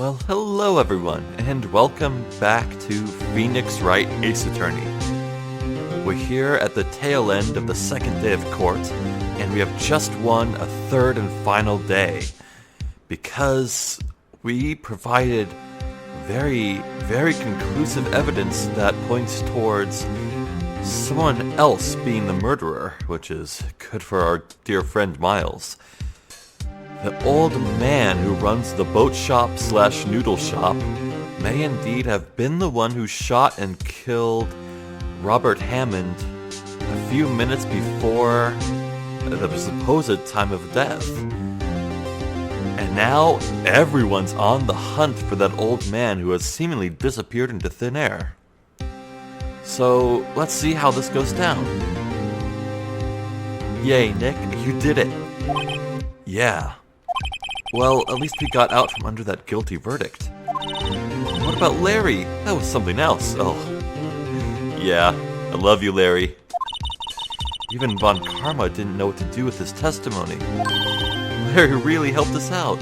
Well, hello everyone, and welcome back to Phoenix Wright Ace Attorney. We're here at the tail end of the second day of court, and we have just won a third and final day, because we provided very, very conclusive evidence that points towards someone else being the murderer, which is good for our dear friend Miles. The old man who runs the boat shop / noodle shop may indeed have been the one who shot and killed Robert Hammond a few minutes before the supposed time of death. And now everyone's on the hunt for that old man who has seemingly disappeared into thin air. So let's see how this goes down. Yay, Nick, you did it. Yeah. Well, at least we got out from under that guilty verdict. What about Larry? That was something else. Oh. Yeah, I love you, Larry. Even von Karma didn't know what to do with his testimony. Larry really helped us out.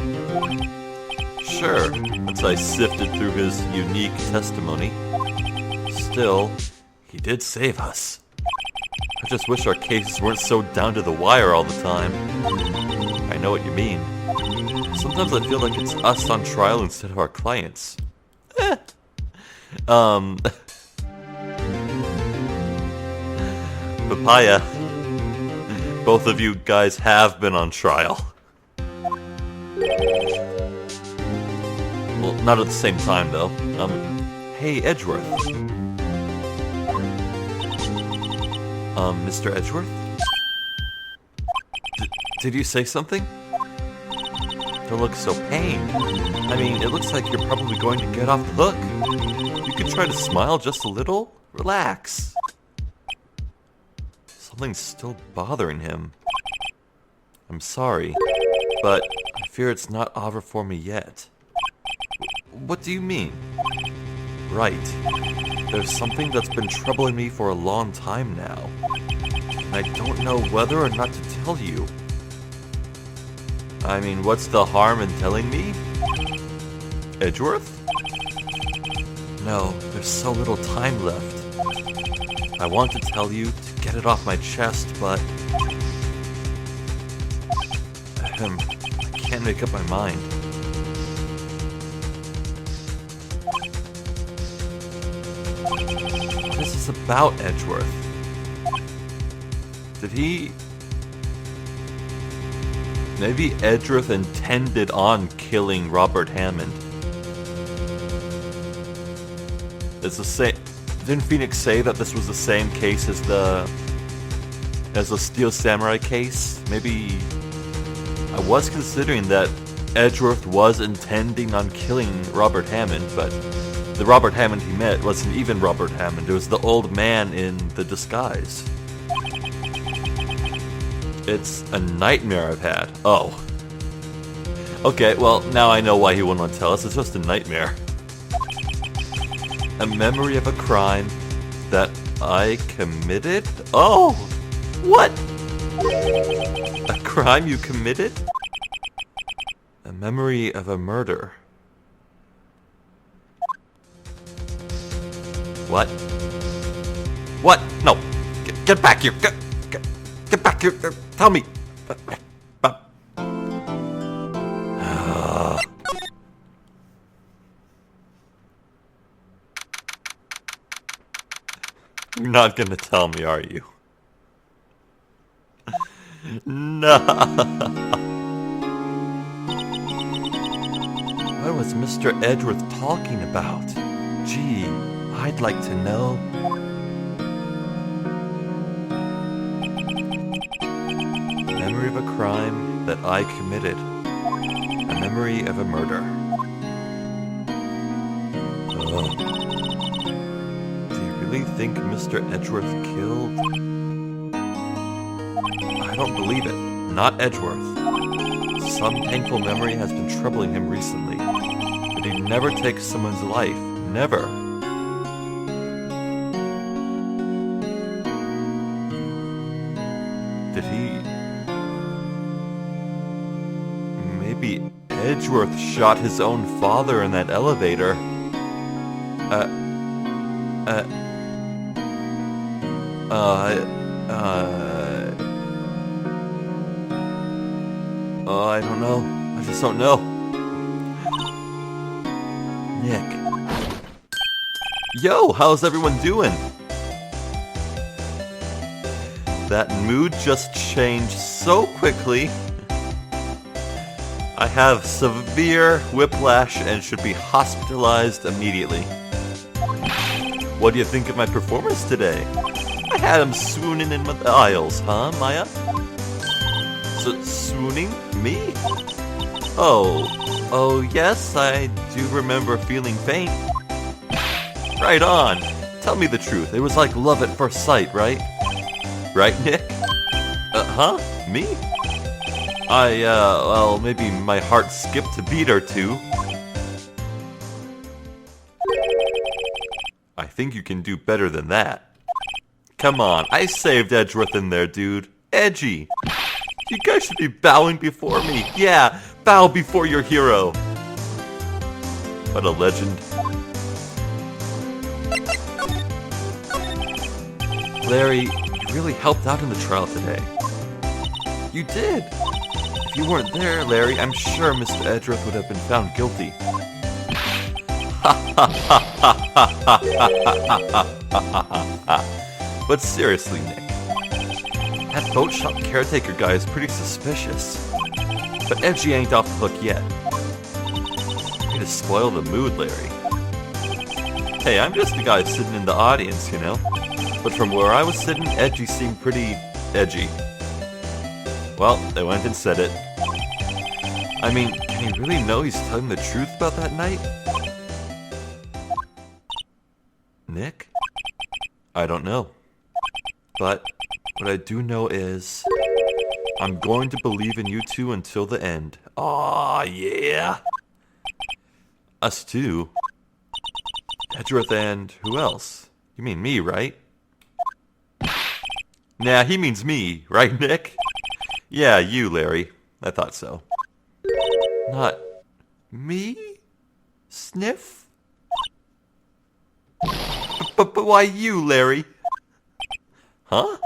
Sure, once I sifted through his unique testimony. Still, he did save us. I just wish our cases weren't so down to the wire all the time. I know what you mean. Sometimes I feel like it's us on trial instead of our clients. Papaya. Both of you guys have been on trial. Well, not at the same time, though. Hey, Edgeworth. Mr. Edgeworth? Did you say something? You look so pained. I mean, it looks like you're probably going to get off the hook. You could try to smile just a little. Relax. Something's still bothering him. I'm sorry, but I fear it's not over for me yet. What do you mean? Right. There's something that's been troubling me for a long time now. And I don't know whether or not to tell you. I mean, what's the harm in telling me? Edgeworth? No, there's so little time left. I want to tell you to get it off my chest, but I can't make up my mind. What is this about, Edgeworth? Did he... Maybe Edgeworth intended on killing Robert Hammond. It's the same. Didn't Phoenix say that this was the same case as the Steel Samurai case? Maybe I was considering that Edgeworth was intending on killing Robert Hammond, but the Robert Hammond he met wasn't even Robert Hammond. It was the old man in the disguise. It's a nightmare I've had. Oh. Okay, well, now I know why he wouldn't want to tell us. It's just a nightmare. A memory of a crime that I committed? Oh! What? A crime you committed? A memory of a murder. What? What? No! Get back here! Get back here! Tell me! You're not gonna tell me, are you? No! What was Mr. Edgeworth talking about? Gee, I'd like to know. Memory of a crime that I committed. A memory of a murder. Ugh. Do you really think Mr. Edgeworth killed? I don't believe it. Not Edgeworth. Some painful memory has been troubling him recently. But he never takes someone's life. Never. Did he... Maybe Edgeworth shot his own father in that elevator. I don't know. I just don't know. Nick. Yo, how's everyone doing? That mood just changed so quickly. I have severe whiplash and should be hospitalized immediately. What do you think of my performance today? I had him swooning in the aisles, huh, Maya? Swooning? Me? Oh yes, I do remember feeling faint. Right on. Tell me the truth. It was like love at first sight, right? Right, Nick? Huh? Me? Well, maybe my heart skipped a beat or two. I think you can do better than that. Come on, I saved Edgeworth in there, dude. Edgy! You guys should be bowing before me. Yeah, bow before your hero. What a legend. Larry, you really helped out in the trial today. You did. If you weren't there, Larry, I'm sure Mr. Edgeworth would have been found guilty. But seriously, Nick, that boat shop caretaker guy is pretty suspicious. But Edgy ain't off the hook yet. Way to spoil the mood, Larry. Hey, I'm just the guy sitting in the audience, you know? But from where I was sitting, Edgy seemed pretty edgy. Well, they went and said it. I mean, can he really know he's telling the truth about that night? Nick? I don't know. But what I do know is I'm going to believe in you two until the end. Aw, yeah! Us two? Edgeworth and who else? You mean me, right? Nah, he means me, right, Nick? Yeah, you, Larry. I thought so. Not me? Sniff? But why you, Larry? Huh?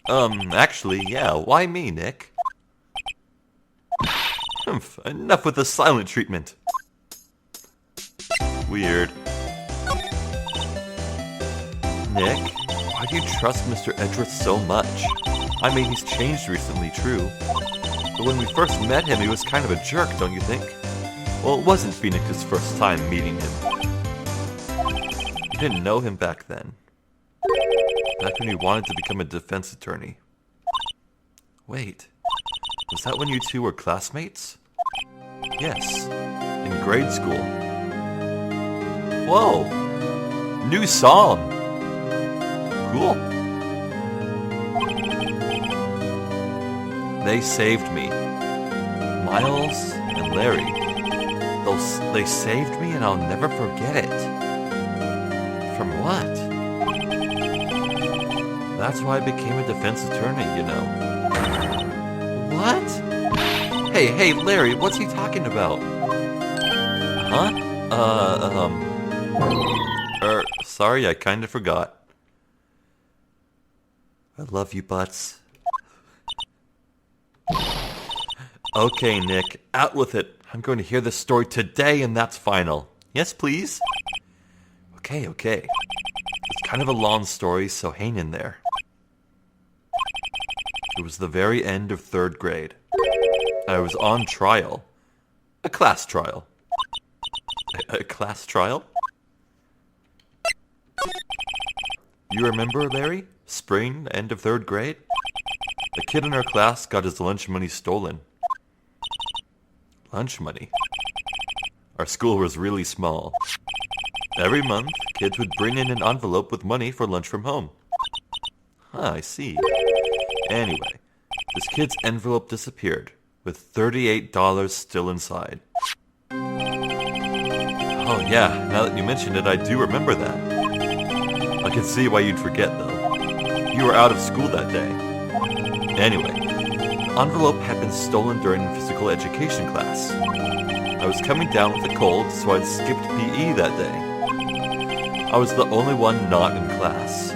Actually, yeah, why me, Nick? Enough with the silent treatment. Weird. Nick, why do you trust Mr. Edgeworth so much? I mean, he's changed recently, true. But when we first met him, he was kind of a jerk, don't you think? Well, it wasn't Phoenix's first time meeting him. You didn't know him back then. Back when he wanted to become a defense attorney. Wait, was that when you two were classmates? Yes, in grade school. Whoa! New song! Cool. They saved me. Miles and Larry. They saved me and I'll never forget it. From what? That's why I became a defense attorney, you know. What? Hey, Larry, what's he talking about? Huh? Sorry, I kinda forgot. I love you, butts. Okay, Nick, out with it. I'm going to hear this story today and that's final. Yes, please? Okay. It's kind of a long story, so hang in there. It was the very end of 3rd grade. I was on trial. A class trial. A class trial? You remember, Larry? Spring, end of 3rd grade? A kid in our class got his lunch money stolen. Lunch money? Our school was really small. Every month, kids would bring in an envelope with money for lunch from home. Huh, I see. Anyway, this kid's envelope disappeared, with $38 still inside. Oh yeah, now that you mention it, I do remember that. I can see why you'd forget, though. You were out of school that day. Anyway, envelope had been stolen during physical education class. I was coming down with a cold, so I'd skipped PE that day. I was the only one not in class.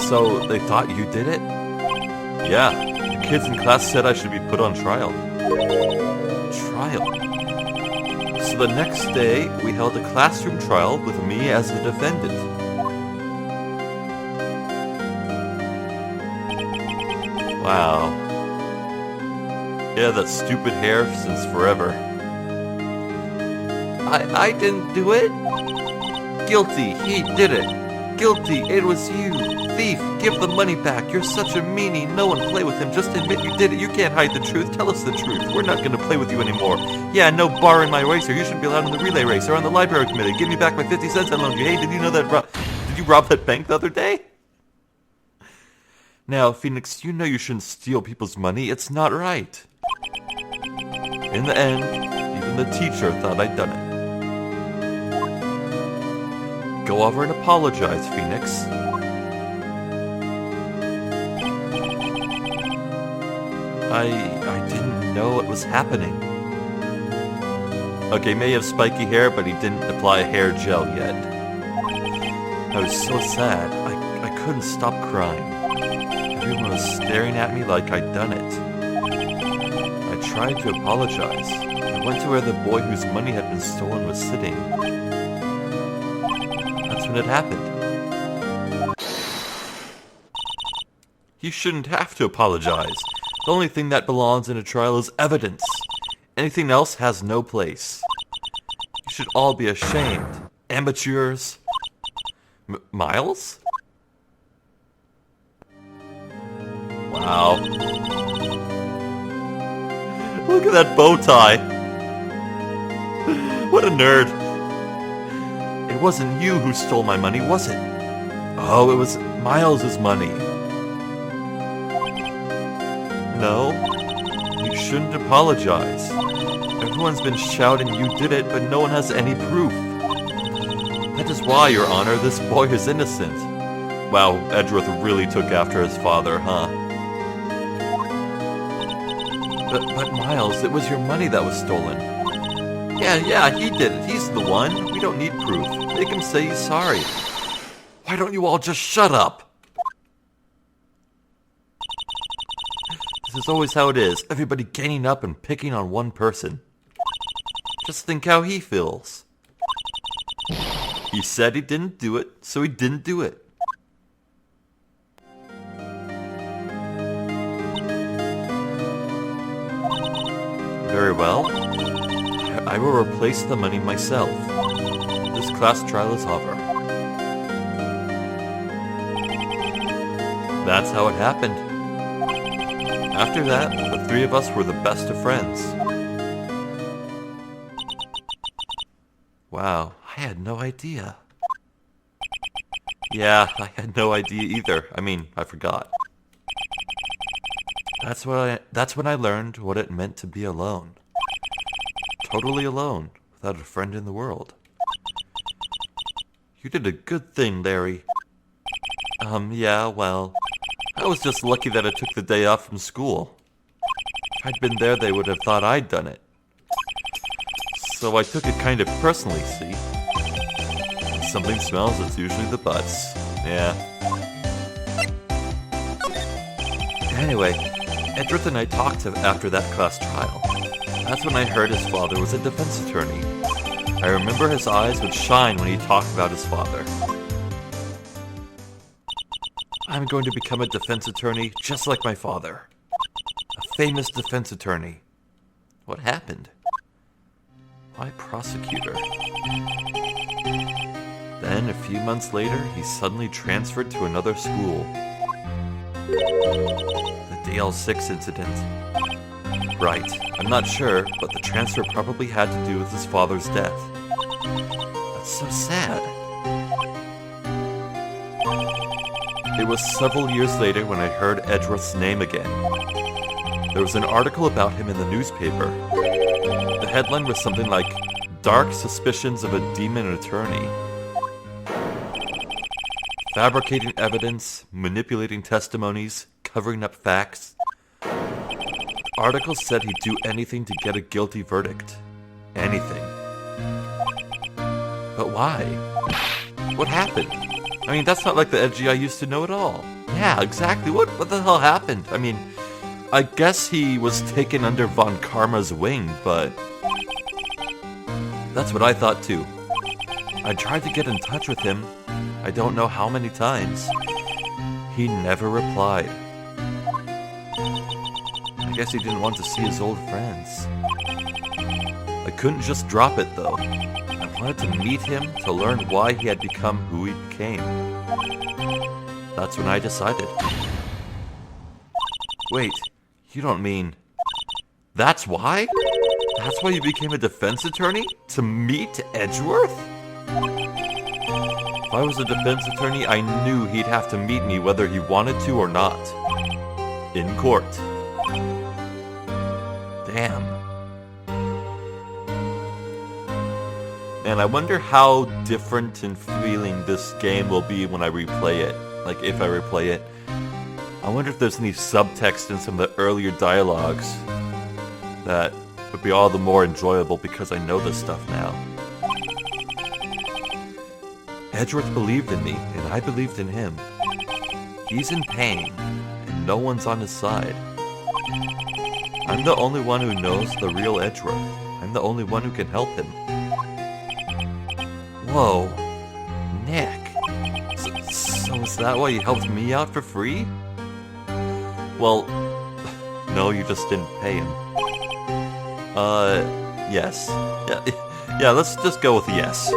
So, they thought you did it? Yeah, the kids in class said I should be put on trial. Trial? So the next day, we held a classroom trial with me as the defendant. Wow. Yeah, that stupid hair since forever. I didn't do it. Guilty, he did it. Guilty, it was you. Thief, give the money back. You're such a meanie. No one play with him. Just admit you did it. You can't hide the truth. Tell us the truth. We're not going to play with you anymore. Yeah, no bar in my racer. You shouldn't be allowed in the relay race or on the library committee. Give me back my 50 cents I loaned you. Hey, did you know that did you rob that bank the other day? Now, Phoenix, you know you shouldn't steal people's money. It's not right. In the end, even the teacher thought I'd done it. Go over and apologize, Phoenix. I didn't know it was happening. Okay, may have spiky hair, but he didn't apply hair gel yet. I was so sad, I couldn't stop crying. Everyone was staring at me like I'd done it. I tried to apologize. I went to where the boy whose money had been stolen was sitting. That's when it happened. You shouldn't have to apologize. The only thing that belongs in a trial is evidence. Anything else has no place. You should all be ashamed. Amateurs. Miles? Wow. Look at that bow tie. What a nerd. It wasn't you who stole my money, was it? Oh, it was Miles's money. No, you shouldn't apologize. Everyone's been shouting you did it, but no one has any proof. That is why, Your Honor, this boy is innocent. Wow, Edgeworth really took after his father, huh? But Miles, it was your money that was stolen. Yeah, he did it. He's the one. We don't need proof. Make him say he's sorry. Why don't you all just shut up? This is always how it is. Everybody ganging up and picking on one person. Just think how he feels. He said he didn't do it, so he didn't do it. Very well. I will replace the money myself. This class trial is over. That's how it happened. After that, the three of us were the best of friends. Wow, I had no idea. Yeah, I had no idea either. I mean, I forgot. That's when I learned what it meant to be alone. Totally alone, without a friend in the world. You did a good thing, Larry. Yeah, well, I was just lucky that I took the day off from school. If I'd been there, they would have thought I'd done it. So I took it kind of personally, see? When something smells, it's usually the butts. Yeah. Anyway, Edgeworth and I talked after that class trial. That's when I heard his father was a defense attorney. I remember his eyes would shine when he talked about his father. I'm going to become a defense attorney just like my father. A famous defense attorney. What happened? Why prosecutor? Then, a few months later, he suddenly transferred to another school. The DL6 incident. Right, I'm not sure, but the transfer probably had to do with his father's death. That's so sad. It was several years later when I heard Edgeworth's name again. There was an article about him in the newspaper. The headline was something like, "Dark Suspicions of a Demon Attorney." Fabricating evidence, manipulating testimonies, covering up facts. article said he'd do anything to get a guilty verdict. Anything. But why? What happened? I mean, that's not like the Edgy I used to know at all. Yeah, exactly. What the hell happened? I mean, I guess he was taken under von Karma's wing, but... That's what I thought too. I tried to get in touch with him. I don't know how many times. He never replied. I guess he didn't want to see his old friends. I couldn't just drop it though. I wanted to meet him to learn why he had become who he became. That's when I decided. Wait, you don't mean... That's why? That's why you became a defense attorney? To meet Edgeworth? If I was a defense attorney, I knew he'd have to meet me whether he wanted to or not. In court. Damn. And I wonder how different in feeling this game will be when I replay it. Like, if I replay it. I wonder if there's any subtext in some of the earlier dialogues that would be all the more enjoyable because I know this stuff now. Edgeworth believed in me, and I believed in him. He's in pain, and no one's on his side. I'm the only one who knows the real Edgeworth. I'm the only one who can help him. Whoa. Nick. So is that why you helped me out for free? Well, no, you just didn't pay him. Yes. Yeah, let's just go with yes.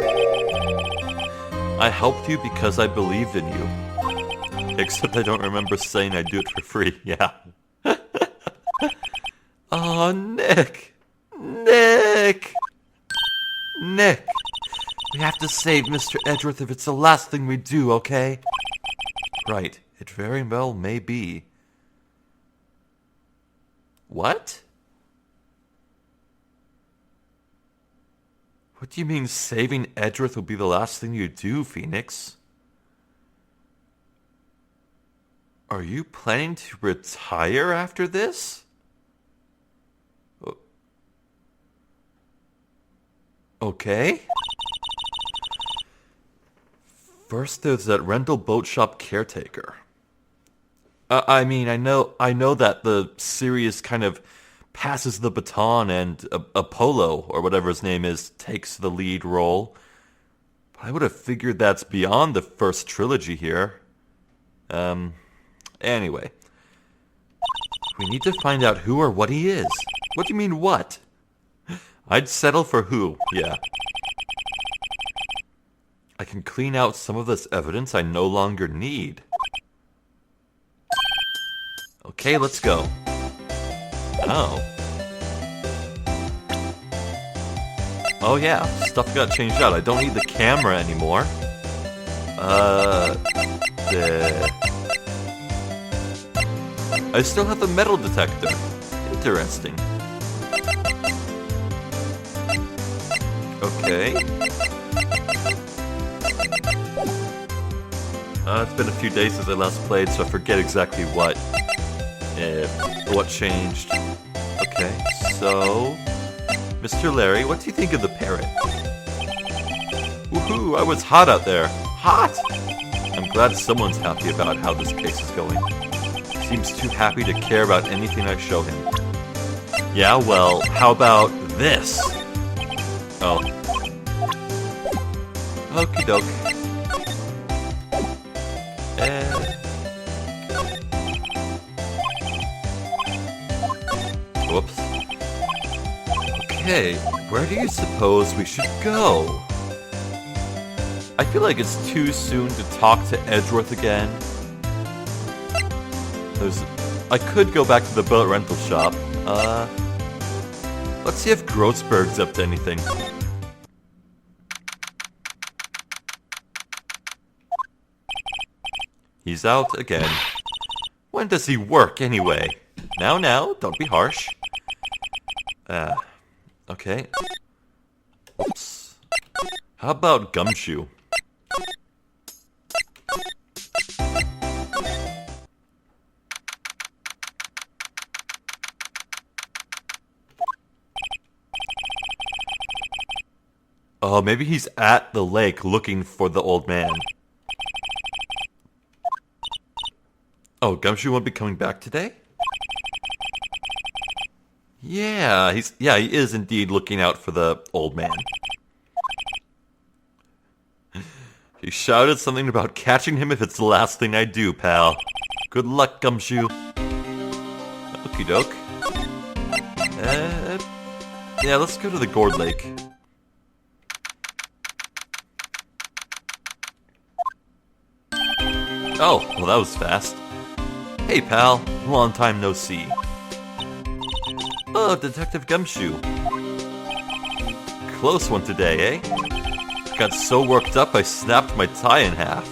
I helped you because I believed in you. Except I don't remember saying I'd do it for free, yeah. Oh, Nick! Nick! Nick! We have to save Mr. Edgeworth if it's the last thing we do, okay? Right, it very well may be. What? What do you mean saving Edgeworth will be the last thing you do, Phoenix? Are you planning to retire after this? Okay. First there's that rental boat shop caretaker. I mean, I know that the series kind of passes the baton and Apollo, or whatever his name is, takes the lead role. But I would have figured that's beyond the first trilogy here. Anyway. We need to find out who or what he is. What do you mean, what? I'd settle for who, yeah. I can clean out some of this evidence I no longer need. Okay, let's go. Oh. Oh yeah, stuff got changed out. I don't need the camera anymore. I still have the metal detector. Interesting. Okay. It's been a few days since I last played, so I forget exactly what changed. Okay, so... Mr. Larry, what do you think of the parrot? Woohoo, I was hot out there. Hot! I'm glad someone's happy about how this case is going. Seems too happy to care about anything I show him. Yeah, well, how about this? Oh. Okie doke. Whoops. Okay, where do you suppose we should go? I feel like it's too soon to talk to Edgeworth again. I could go back to the boat rental shop. Let's see if Grossberg's up to anything. He's out again. When does he work, anyway? Now, don't be harsh. Okay. Oops. How about Gumshoe? Oh, maybe he's at the lake looking for the old man. Oh, Gumshoe won't be coming back today? Yeah, he is indeed looking out for the old man. He shouted something about catching him if it's the last thing I do, pal. Good luck, Gumshoe. Okie doke. Yeah, let's go to the Gourd Lake. Oh, well that was fast. Hey pal, long time no see. Oh, Detective Gumshoe. Close one today, eh? Got so worked up I snapped my tie in half.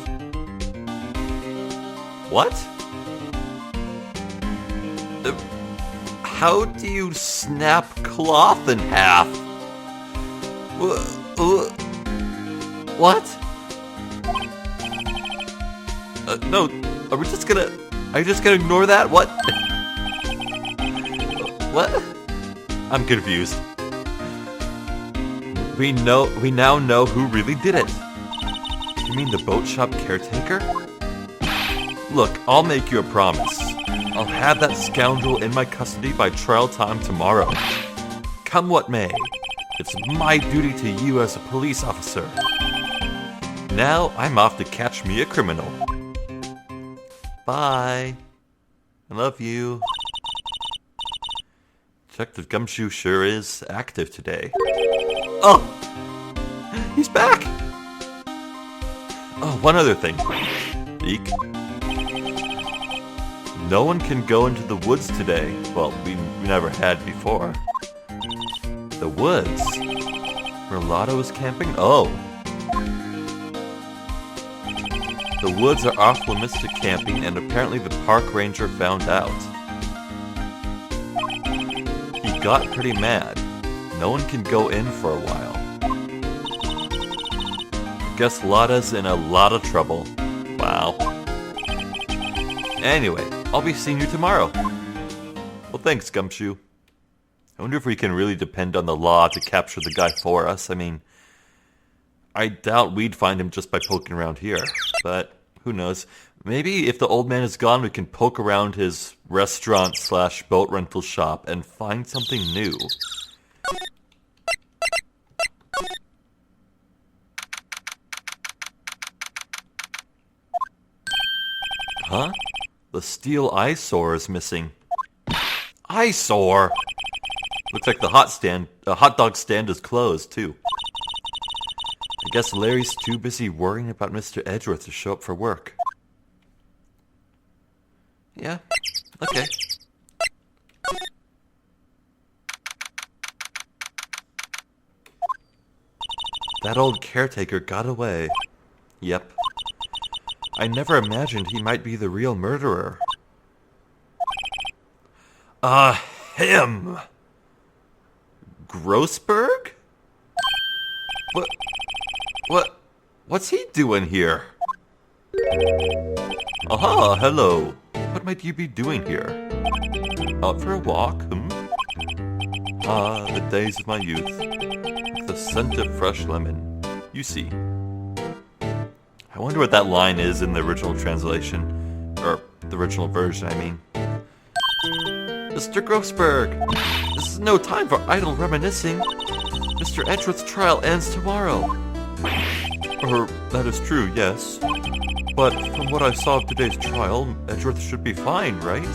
What? How do you snap cloth in half? What? No, are you just gonna ignore that? What? What? I'm confused. We now know who really did it. You mean the boat shop caretaker? Look, I'll make you a promise. I'll have that scoundrel in my custody by trial time tomorrow. Come what may, it's my duty to you as a police officer. Now I'm off to catch me a criminal. Bye. I love you. Detective Gumshoe sure is active today. Oh! He's back! Oh, one other thing. Eek. No one can go into the woods today. Well, we never had before. The woods? Where Lotto is camping? Oh. The woods are off limits to camping, and apparently the park ranger found out. He got pretty mad. No one can go in for a while. Guess Lotta's in a lot of trouble. Wow. Anyway, I'll be seeing you tomorrow. Well, thanks, Gumshoe. I wonder if we can really depend on the law to capture the guy for us. I mean, I doubt we'd find him just by poking around here, but who knows? Maybe if the old man is gone, we can poke around his restaurant/boat rental shop and find something new. Huh? The steel eyesore is missing. Eyesore? Looks like the hot dog stand is closed, too. I guess Larry's too busy worrying about Mr. Edgeworth to show up for work. Yeah, okay. That old caretaker got away. Yep. I never imagined he might be the real murderer. Him! Grossberg? What's he doing here? Aha, hello. What might you be doing here? Out for a walk, Ah, the days of my youth. With the scent of fresh lemon. You see. I wonder what that line is in the original translation. Or, the original version, I mean. Mr. Grossberg! This is no time for idle reminiscing. Mr. Edgeworth's trial ends tomorrow. That is true, yes. But from what I saw of today's trial, Edgeworth should be fine, right?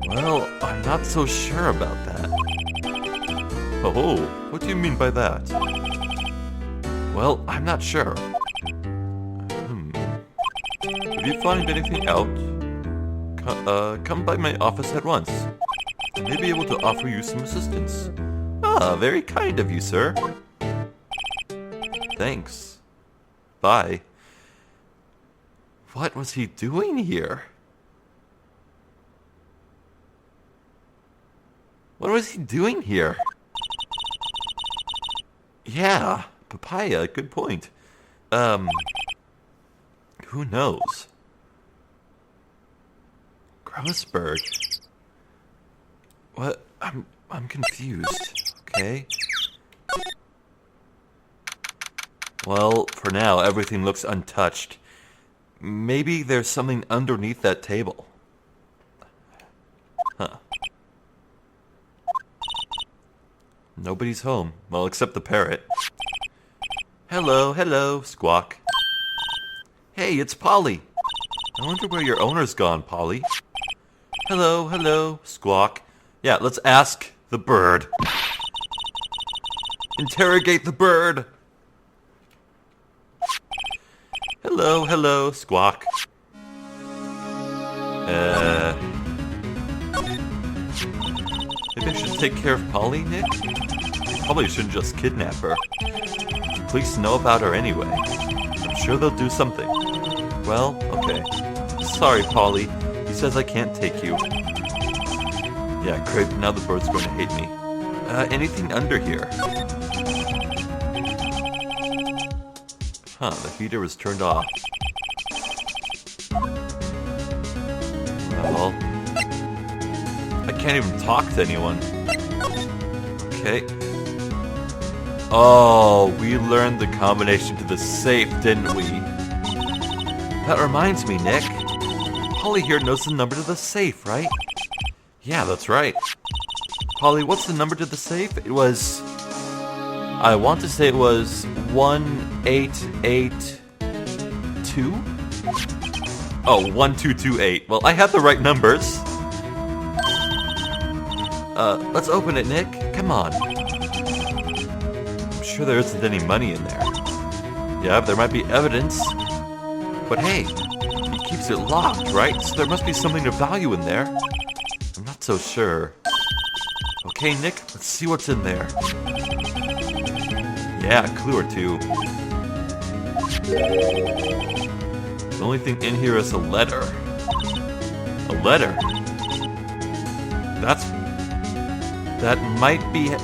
Well, I'm not so sure about that. Oh, what do you mean by that? Well, I'm not sure. If you find anything out, come by my office at once. I may be able to offer you some assistance. Ah, very kind of you, sir. Thanks. Bye. What was he doing here? What was he doing here? Yeah, papaya, good point. Who knows? Grossberg. What? I'm confused, okay? Well, for now, everything looks untouched. Maybe there's something underneath that table. Huh. Nobody's home. Well, except the parrot. Hello, hello, Squawk. Hey, it's Polly. I wonder where your owner's gone, Polly. Hello, hello, Squawk. Yeah, let's ask the bird. Interrogate the bird. Hello, hello, Squawk. Maybe I should take care of Polly, Nick? Probably shouldn't just kidnap her. The police know about her anyway. I'm sure they'll do something. Well, okay. Sorry, Polly. He says I can't take you. Yeah, great. Now the bird's going to hate me. Anything under here? Huh, the heater was turned off. Well, I can't even talk to anyone. Okay. Oh, we learned the combination to the safe, didn't we? That reminds me, Nick. Polly here knows the number to the safe, right? Yeah, that's right. Polly, what's the number to the safe? It was... I want to say it was 1882? Oh, 1228. Well, I had the right numbers. Let's open it, Nick. Come on. I'm sure there isn't any money in there. Yeah, there might be evidence. But hey, he keeps it locked, right? So there must be something of value in there. I'm not so sure. Okay, Nick, let's see what's in there. Yeah, a clue or two. The only thing in here is a letter. A letter? That might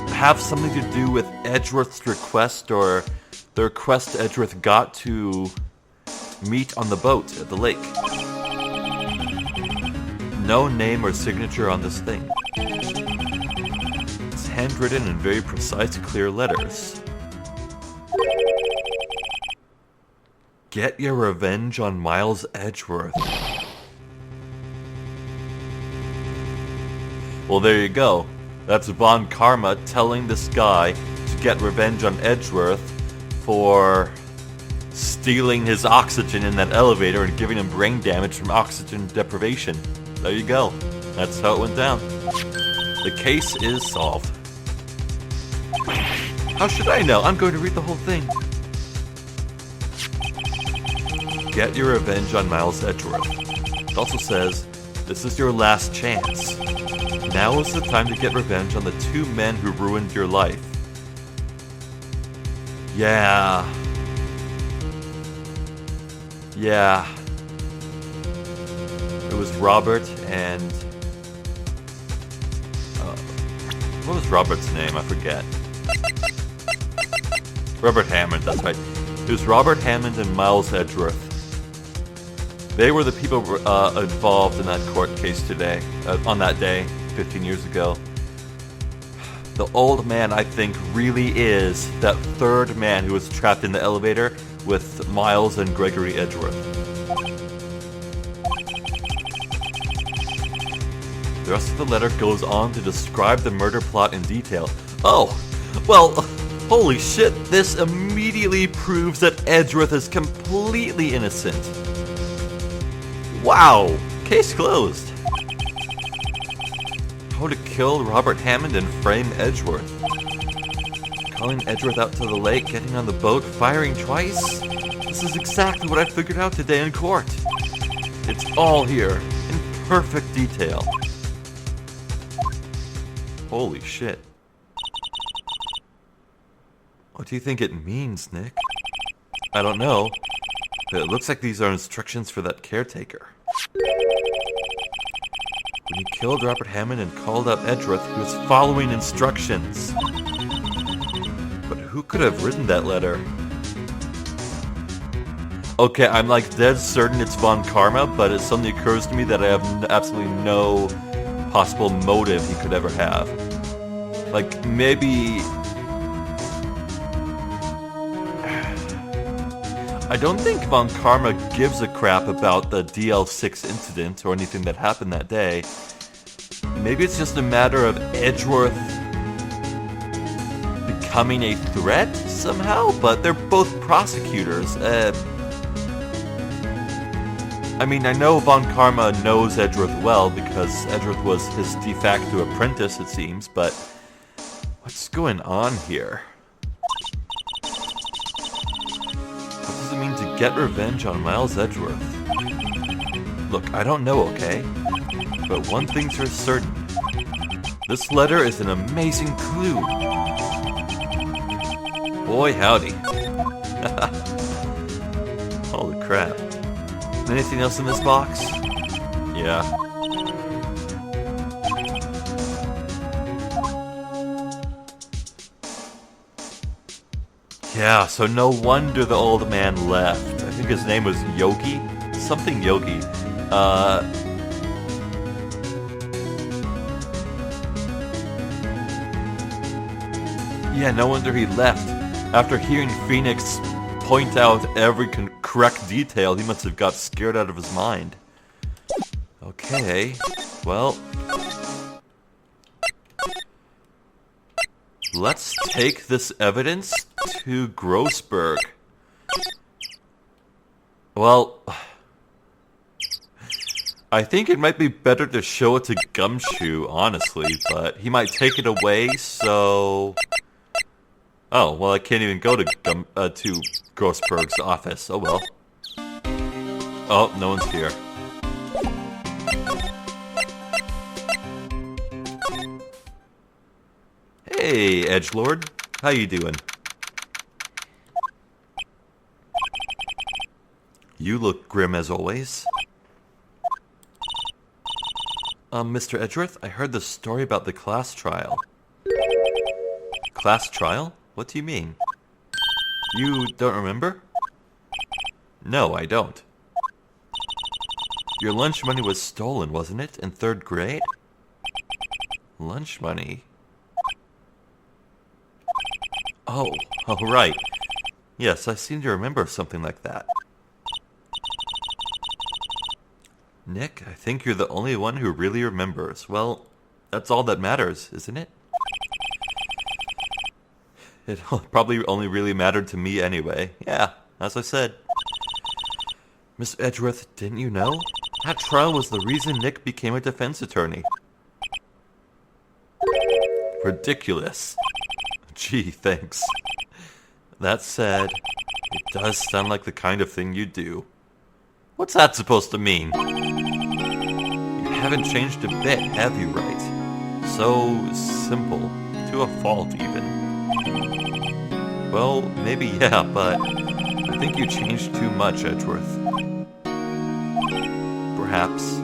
have something to do with Edgeworth's request, or the request Edgeworth got to meet on the boat at the lake. No name or signature on this thing. It's handwritten in very precise, clear letters. Get your revenge on Miles Edgeworth. Well, there you go. That's Von Karma telling this guy to get revenge on Edgeworth for stealing his oxygen in that elevator and giving him brain damage from oxygen deprivation. There you go. That's how it went down. The case is solved. How should I know? I'm going to read the whole thing. Get your revenge on Miles Edgeworth. It also says, this is your last chance. Now is the time to get revenge on the two men who ruined your life. Yeah. It was Robert and... what was Robert's name? I forget. Robert Hammond, that's right. It was Robert Hammond and Miles Edgeworth. They were the people involved in that court case today, on that day, 15 years ago. The old man, I think, really is that third man who was trapped in the elevator with Miles and Gregory Edgeworth. The rest of the letter goes on to describe the murder plot in detail. Oh, well, holy shit, this immediately proves that Edgeworth is completely innocent. Wow, case closed. How to kill Robert Hammond and frame Edgeworth. Calling Edgeworth out to the lake, getting on the boat, firing twice. This is exactly what I figured out today in court. It's all here, in perfect detail. Holy shit. What do you think it means, Nick? I don't know, but it looks like these are instructions for that caretaker. When he killed Robert Hammond and called up Edgeworth, he was following instructions. But who could have written that letter? Okay, I'm like dead certain it's Von Karma, but it suddenly occurs to me that I have absolutely no possible motive he could ever have. Like, maybe I don't think von Karma gives a crap about the DL6 incident or anything that happened that day. Maybe it's just a matter of Edgeworth becoming a threat somehow, but they're both prosecutors. I mean, I know von Karma knows Edgeworth well because Edgeworth was his de facto apprentice, it seems, but what's going on here? What does it mean to get revenge on Miles Edgeworth? Look, I don't know, okay? But one thing's for certain. This letter is an amazing clue. Boy, howdy. Holy crap. Anything else in this box? Yeah. Yeah, so no wonder the old man left. I think his name was Yogi? Something Yogi. Yeah, no wonder he left. After hearing Phoenix point out every correct detail, he must have got scared out of his mind. Okay, well, let's take this evidence to Grossberg. Well, I think it might be better to show it to Gumshoe, honestly, but he might take it away, so... Oh, well, I can't even go to Grossberg's office. Oh, well. Oh, no one's here. Hey, Edgelord. How you doing? You look grim as always. Mr. Edgeworth, I heard the story about the class trial. Class trial? What do you mean? You don't remember? No, I don't. Your lunch money was stolen, wasn't it, in 3rd grade? Lunch money? Oh, right. Yes, I seem to remember something like that. Nick, I think you're the only one who really remembers. Well, that's all that matters, isn't it? It probably only really mattered to me anyway. Yeah, as I said. Miss Edgeworth, didn't you know? That trial was the reason Nick became a defense attorney. Ridiculous. Gee, thanks. That said, it does sound like the kind of thing you do. What's that supposed to mean? You haven't changed a bit, have you, Wright? So simple. To a fault, even. Well, maybe yeah, but I think you changed too much, Edgeworth. Perhaps.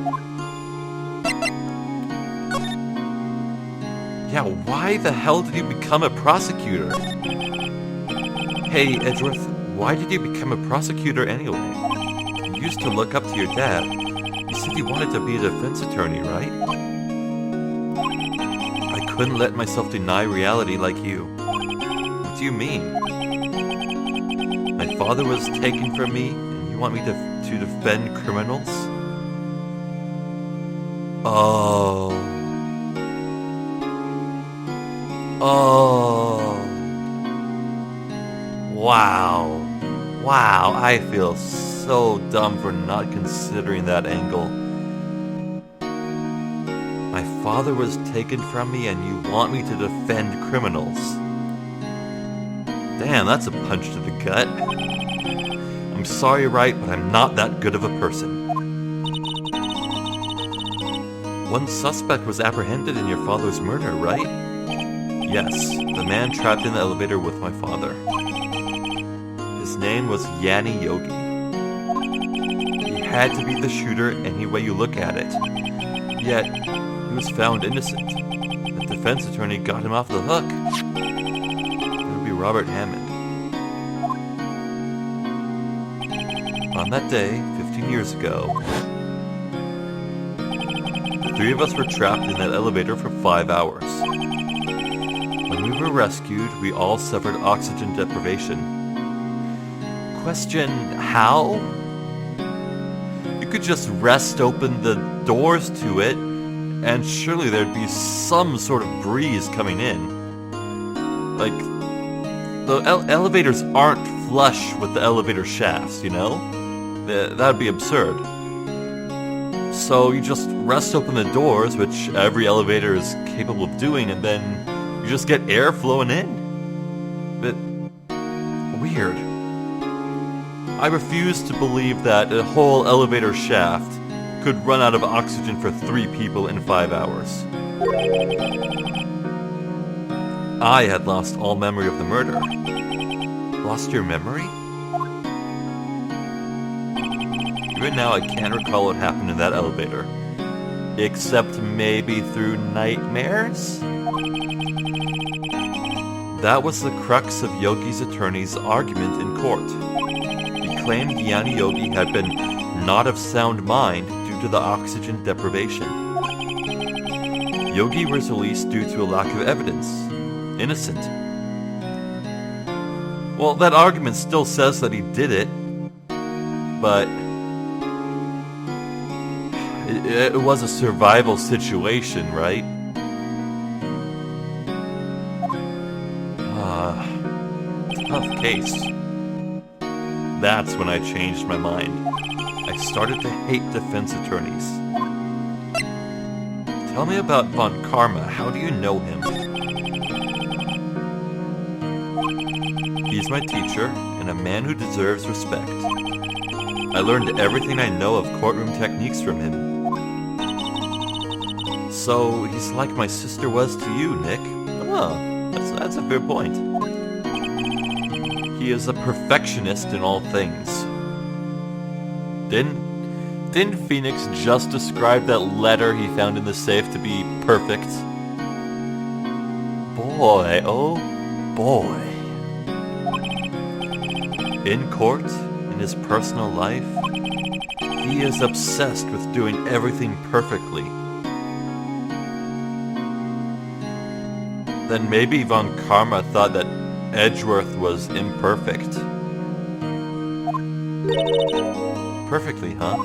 Yeah, why the hell did you become a prosecutor? Hey, Edgeworth, why did you become a prosecutor anyway? You used to look up to your dad. You said you wanted to be a defense attorney, right? I couldn't let myself deny reality like you. What do you mean? My father was taken from me, and you want me to defend criminals? Oh. Wow, I feel so dumb for not considering that angle. My father was taken from me and you want me to defend criminals. Damn, that's a punch to the gut. I'm sorry, Wright, but I'm not that good of a person. One suspect was apprehended in your father's murder, right? Yes, the man trapped in the elevator with my father. His name was Yanni Yogi. He had to be the shooter any way you look at it. Yet, he was found innocent. The defense attorney got him off the hook. It would be Robert Hammond. On that day, 15 years ago, the 3 of us were trapped in that elevator for 5 hours. When we were rescued, we all suffered oxygen deprivation. question how? You could just wrest open the doors to it, and surely there'd be some sort of breeze coming in. Like, the elevators aren't flush with the elevator shafts, you know? That'd be absurd. So you just wrest open the doors, which every elevator is capable of doing, and then you just get air flowing in. But weird. I refuse to believe that a whole elevator shaft could run out of oxygen for 3 people in 5 hours. I had lost all memory of the murder. Lost your memory? Even now I can't recall what happened in that elevator. Except maybe through nightmares? That was the crux of Yogi's attorney's argument in court. He claimed Gyani Yogi had been not of sound mind due to the oxygen deprivation. Yogi was released due to a lack of evidence. Innocent. Well, that argument still says that he did it, but it was a survival situation, right? Tough case. That's when I changed my mind. I started to hate defense attorneys. Tell me about von Karma. How do you know him? He's my teacher, and a man who deserves respect. I learned everything I know of courtroom techniques from him. So, he's like my sister was to you, Nick. Oh, that's a fair point. He is a perfectionist in all things. Didn't Phoenix just describe that letter he found in the safe to be perfect? Boy, oh boy. In court, in his personal life, he is obsessed with doing everything perfectly. Then maybe von Karma thought that Edgeworth was imperfect. Perfectly, huh?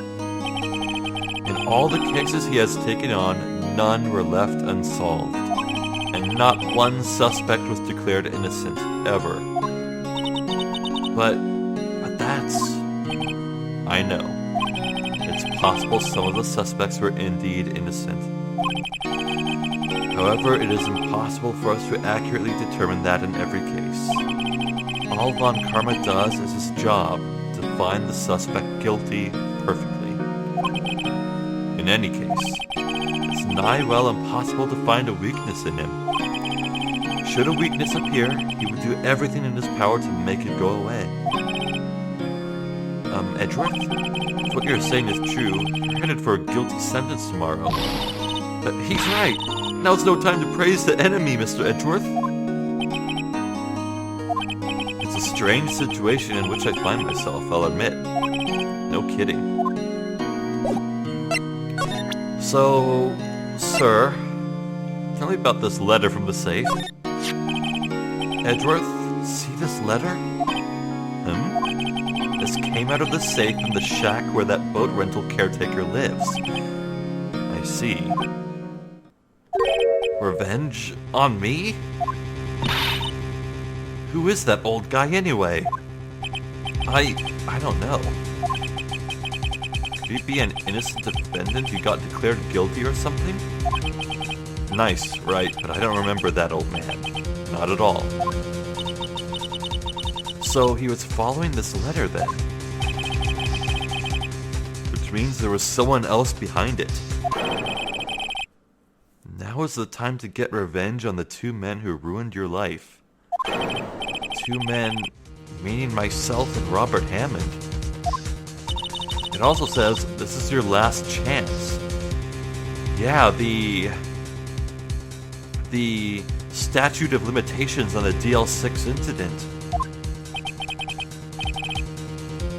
In all the cases he has taken on, none were left unsolved. And not one suspect was declared innocent, ever. But that's... I know. It's possible some of the suspects were indeed innocent. However, it is impossible for us to accurately determine that in every case. All von Karma does is his job, to find the suspect guilty perfectly. In any case, it's nigh well impossible to find a weakness in him. Should a weakness appear, he would do everything in his power to make it go away. Edgeworth? If what you're saying is true, you're headed for a guilty sentence tomorrow. But he's right. Now's no time to praise the enemy, Mr. Edgeworth. It's a strange situation in which I find myself, I'll admit. No kidding. So, sir, tell me about this letter from the safe. Edgeworth, see this letter? This came out of the safe in the shack where that boat rental caretaker lives. I see. Revenge on me? Who is that old guy anyway? I don't know. Could he be an innocent defendant who got declared guilty or something? Nice, right, but I don't remember that old man. Not at all. So he was following this letter then. Which means there was someone else behind it. Now is the time to get revenge on the 2 men who ruined your life. 2 men, meaning myself and Robert Hammond. It also says this is your last chance. Yeah, the statute of limitations on the DL6 incident.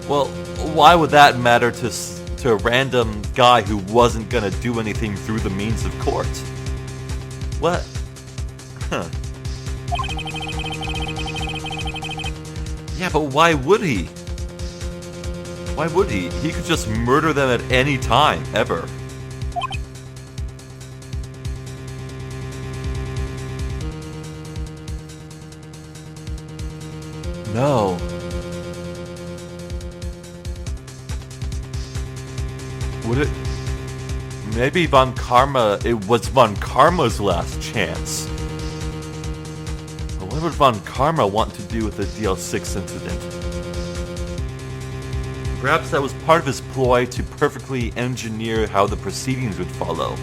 Well, why would that matter to a random guy who wasn't gonna do anything through the means of court? What? Huh. Yeah, but why would he? Why would he? He could just murder them at any time, ever. No. Would it... Maybe von Karma... It was von Karma's last chance. But what would von Karma want to do with the DL6 incident? Perhaps that was part of his ploy to perfectly engineer how the proceedings would follow.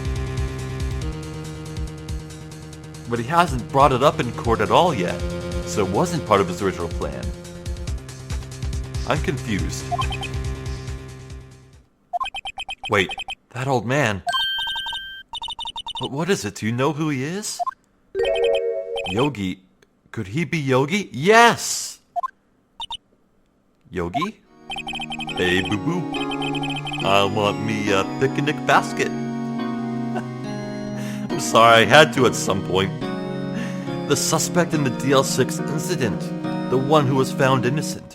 But he hasn't brought it up in court at all yet, so it wasn't part of his original plan. I'm confused. Wait, that old man. But what is it? Do you know who he is? Yogi. Could he be Yogi? Yes! Yogi? Hey, boo-boo. I want me a picnic basket. I'm sorry, I had to at some point. The suspect in the DL6 incident. The one who was found innocent.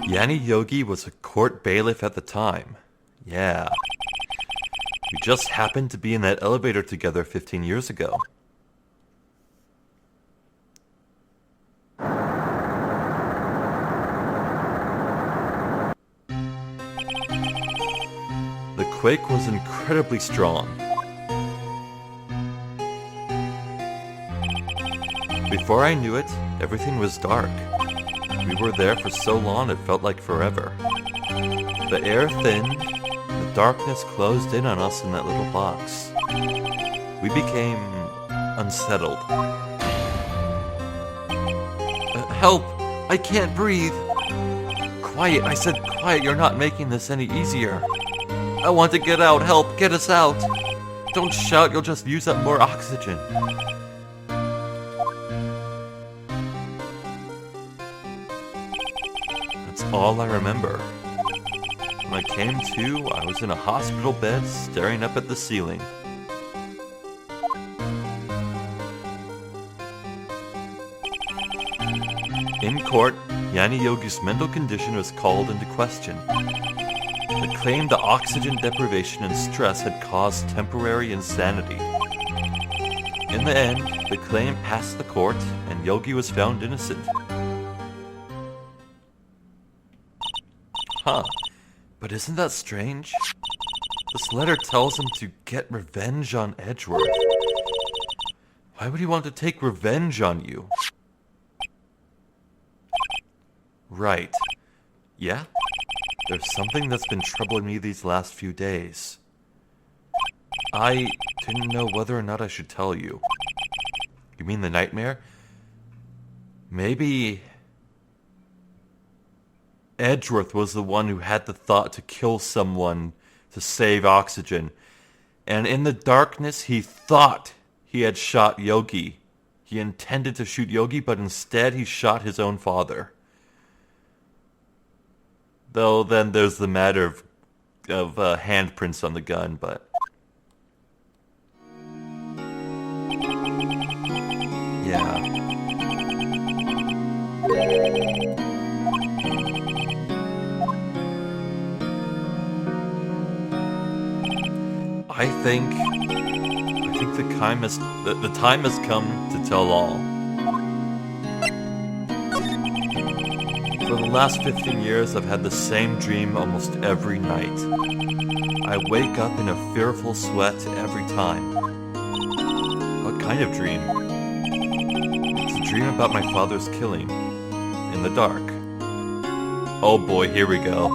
Yanni Yogi was a court bailiff at the time. Yeah. We just happened to be in that elevator together 15 years ago. The quake was incredibly strong. Before I knew it, everything was dark. We were there for so long it felt like forever. The air thinned, the darkness closed in on us in that little box. We became unsettled. Help! I can't breathe! Quiet, I said quiet, you're not making this any easier. I want to get out, help, get us out! Don't shout, you'll just use up more oxygen. That's all I remember. When I came to, I was in a hospital bed staring up at the ceiling. In court, Yanni Yogi's mental condition was called into question. It claimed the oxygen deprivation and stress had caused temporary insanity. In the end, the claim passed the court, and Yogi was found innocent. Huh. But isn't that strange? This letter tells him to get revenge on Edgeworth. Why would he want to take revenge on you? Right. Yeah? There's something that's been troubling me these last few days. I didn't know whether or not I should tell you. You mean the nightmare? Maybe Edgeworth was the one who had the thought to kill someone to save oxygen. And in the darkness, he thought he had shot Yogi. He intended to shoot Yogi, but instead he shot his own father. Though then there's the matter of handprints on the gun, but... yeah. I think the time has come to tell all. For the last 15 years, I've had the same dream almost every night. I wake up in a fearful sweat every time. What kind of dream? It's a dream about my father's killing. In the dark. Oh boy, here we go.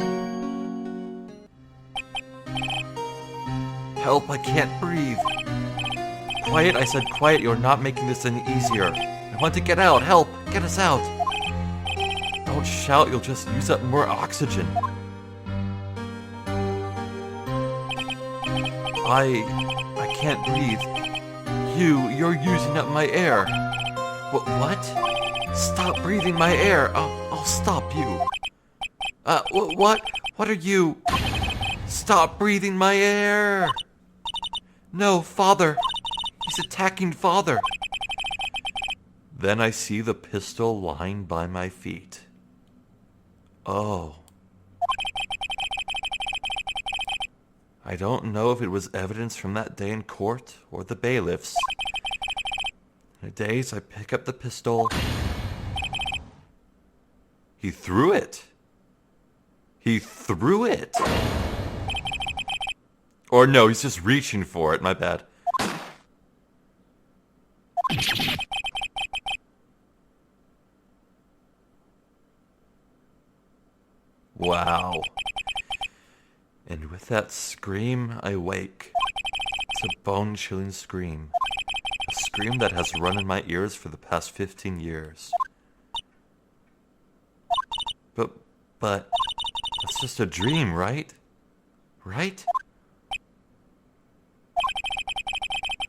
Help, I can't breathe. Quiet, I said quiet, you're not making this any easier. I want to get out, help, get us out. Don't shout, you'll just use up more oxygen. I can't breathe. You're using up my air. What? Stop breathing my air. I'll stop you. What? What are you? Stop breathing my air. No, Father. He's attacking Father. Then I see the pistol lying by my feet. Oh. I don't know if it was evidence from that day in court or the bailiffs. In a daze, I pick up the pistol. He threw it. He threw it. Or no, he's just reaching for it. My bad. Wow. And with that scream, I wake. It's a bone-chilling scream. A scream that has run in my ears for the past 15 years. But, it's just a dream, right? Right?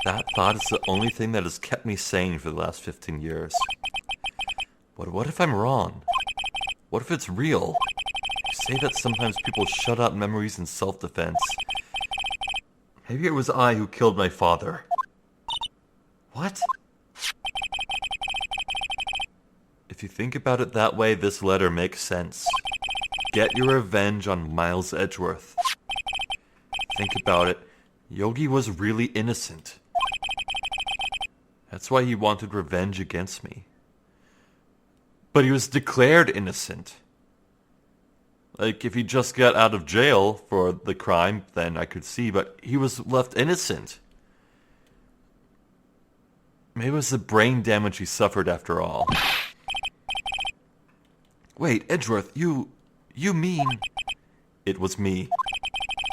That thought is the only thing that has kept me sane for the last 15 years. But what if I'm wrong? What if it's real? You say that sometimes people shut out memories in self-defense. Maybe it was I who killed my father. What? If you think about it that way, this letter makes sense. Get your revenge on Miles Edgeworth. Think about it. Yogi was really innocent. That's why he wanted revenge against me. But he was declared innocent. Like, if he just got out of jail for the crime, then I could see, but he was left innocent. Maybe it was the brain damage he suffered after all. Wait, Edgeworth, you mean... It was me.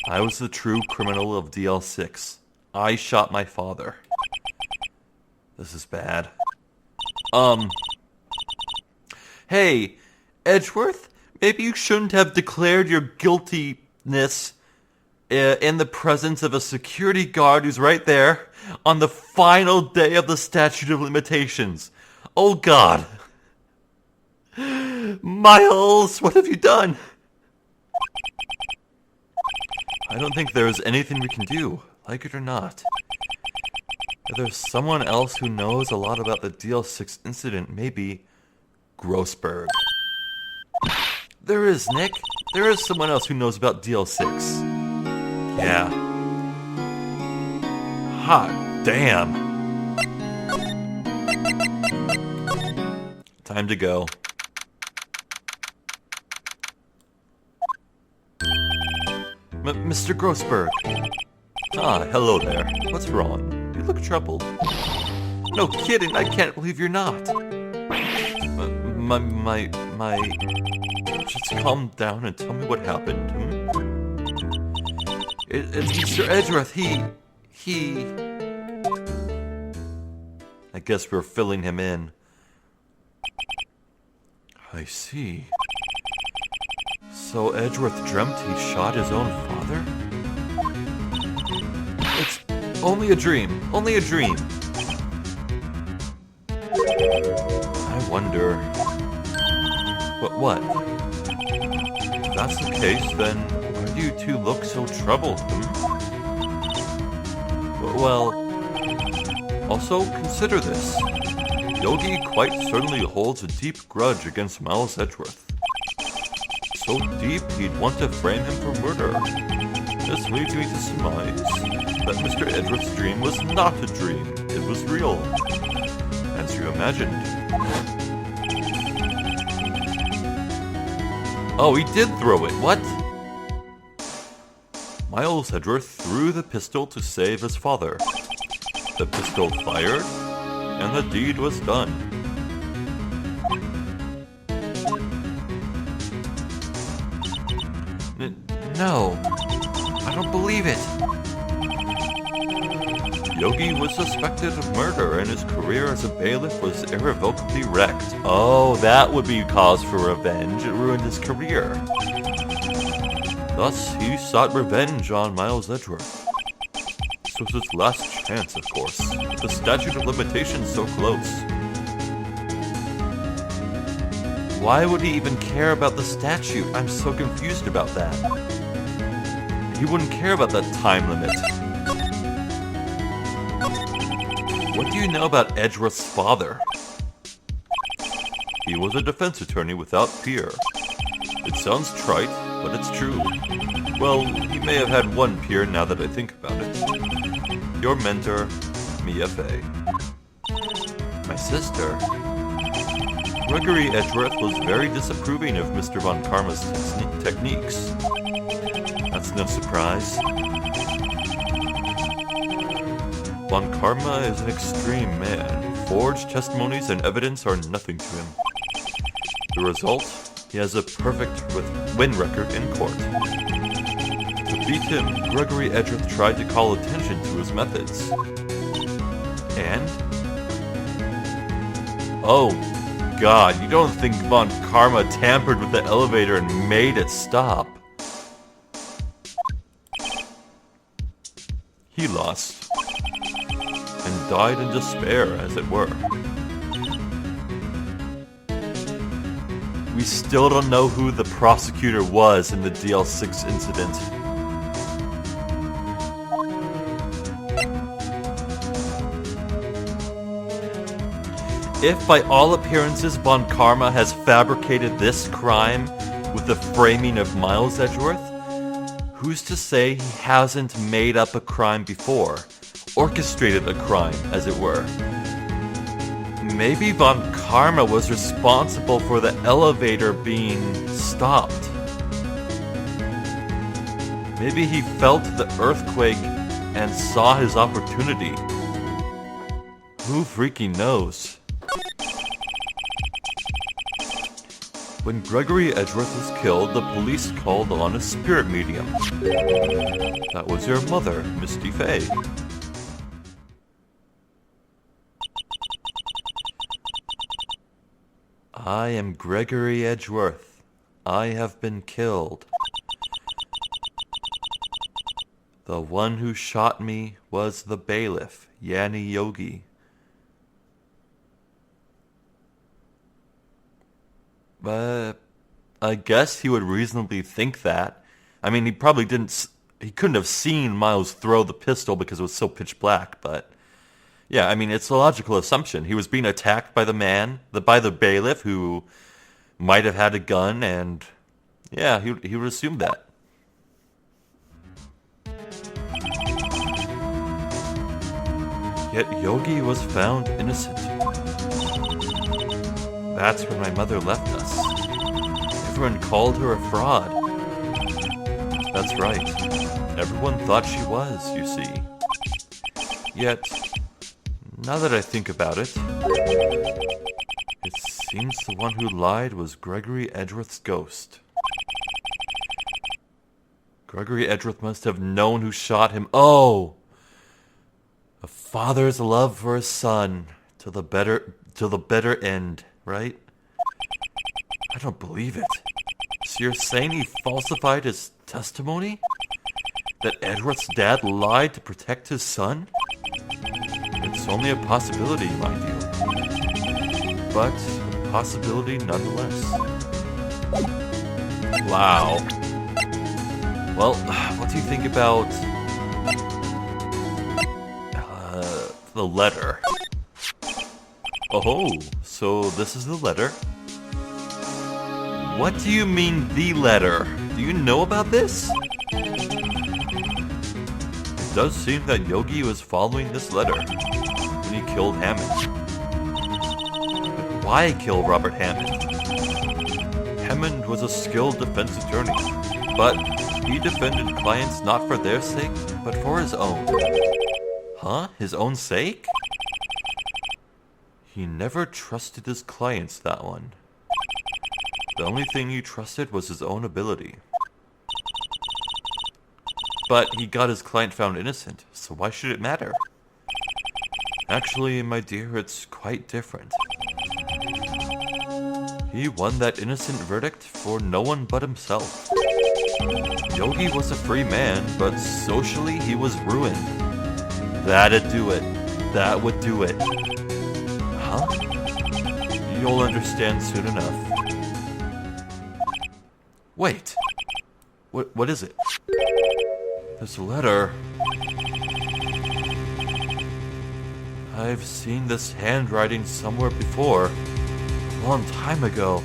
I was the true criminal of DL6. I shot my father. This is bad. Hey, Edgeworth, maybe you shouldn't have declared your guiltiness in the presence of a security guard who's right there on the final day of the statute of limitations. Oh God. Miles, what have you done? I don't think there is anything we can do, like it or not. If there's someone else who knows a lot about the DL6 incident, maybe Grossberg. There is, Nick. There is someone else who knows about DL6. Yeah. Hot damn. Time to go. Mr. Grossberg. Ah, hello there. What's wrong? You look troubled. No kidding, I can't believe you're not. Just calm down and tell me what happened. It's Mr. Edgeworth, he... I guess we're filling him in. I see. So Edgeworth dreamt he shot his own father? It's only a dream. Only a dream. I wonder... What? If that's the case, then why do you two look so troubled? Well, also consider this. Yogi quite certainly holds a deep grudge against Miles Edgeworth. So deep, he'd want to frame him for murder. This leads me to surmise that Mr. Edgeworth's dream was not a dream. It was real. As you imagined. Oh, he did throw it. What? Miles Edgeworth threw the pistol to save his father. The pistol fired, and the deed was done. No, I don't believe it. Yogi was suspected of murder, and his career as a bailiff was irrevocably wrecked. Oh, that would be cause for revenge. It ruined his career. Thus, he sought revenge on Miles Edgeworth. This was his last chance, of course. The statute of limitations so close. Why would he even care about the statute? I'm so confused about that. He wouldn't care about that time limit. What do you know about Edgeworth's father? He was a defense attorney without peer. It sounds trite, but it's true. Well, he may have had one peer now that I think about it. Your mentor, Mia Fey. My sister? Gregory Edgeworth was very disapproving of Mr. von Karma's techniques. That's no surprise. Von Karma is an extreme man. Forged testimonies and evidence are nothing to him. The result? He has a perfect win record in court. To beat him, Gregory Edgeworth tried to call attention to his methods. And? Oh, God, you don't think von Karma tampered with the elevator and made it stop? He lost, and died in despair, as it were. We still don't know who the prosecutor was in the DL6 incident. If by all appearances von Karma has fabricated this crime with the framing of Miles Edgeworth, who's to say he hasn't made up a crime before? Orchestrated a crime, as it were. Maybe von Karma was responsible for the elevator being stopped. Maybe he felt the earthquake and saw his opportunity. Who freaking knows? When Gregory Edgeworth was killed, the police called on a spirit medium. That was your mother, Misty Fey. I am Gregory Edgeworth. I have been killed. The one who shot me was the bailiff, Yanni Yogi. But I guess he would reasonably think that. I mean, he couldn't have seen Miles throw the pistol because it was so pitch black, but yeah, I mean, it's a logical assumption. He was being attacked by by the bailiff, who might have had a gun, and yeah, he would assume that. Yet Yogi was found innocent. That's when my mother left us. Everyone called her a fraud. That's right. Everyone thought she was, you see. Yet, now that I think about it, it seems the one who lied was Gregory Edgeworth's ghost. Gregory Edgeworth must have known who shot him. Oh! A father's love for his son till the bitter end, right? I don't believe it. So you're saying he falsified his testimony? That Edgeworth's dad lied to protect his son? It's only a possibility, mind you. But a possibility nonetheless. Wow. Well, what do you think about the letter? Oh, so this is the letter. What do you mean, the letter? Do you know about this? It does seem that Yogi was following this letter when he killed Hammond. But why kill Robert Hammond? Hammond was a skilled defense attorney, but he defended clients not for their sake, but for his own. Huh? His own sake? He never trusted his clients, that one. The only thing he trusted was his own ability. But he got his client found innocent, so why should it matter? Actually, my dear, it's quite different. He won that innocent verdict for no one but himself. Yogi was a free man, but socially he was ruined. That'd do it. That would do it. Huh? You'll understand soon enough. Wait. What is it? This letter. I've seen this handwriting somewhere before. a long time ago.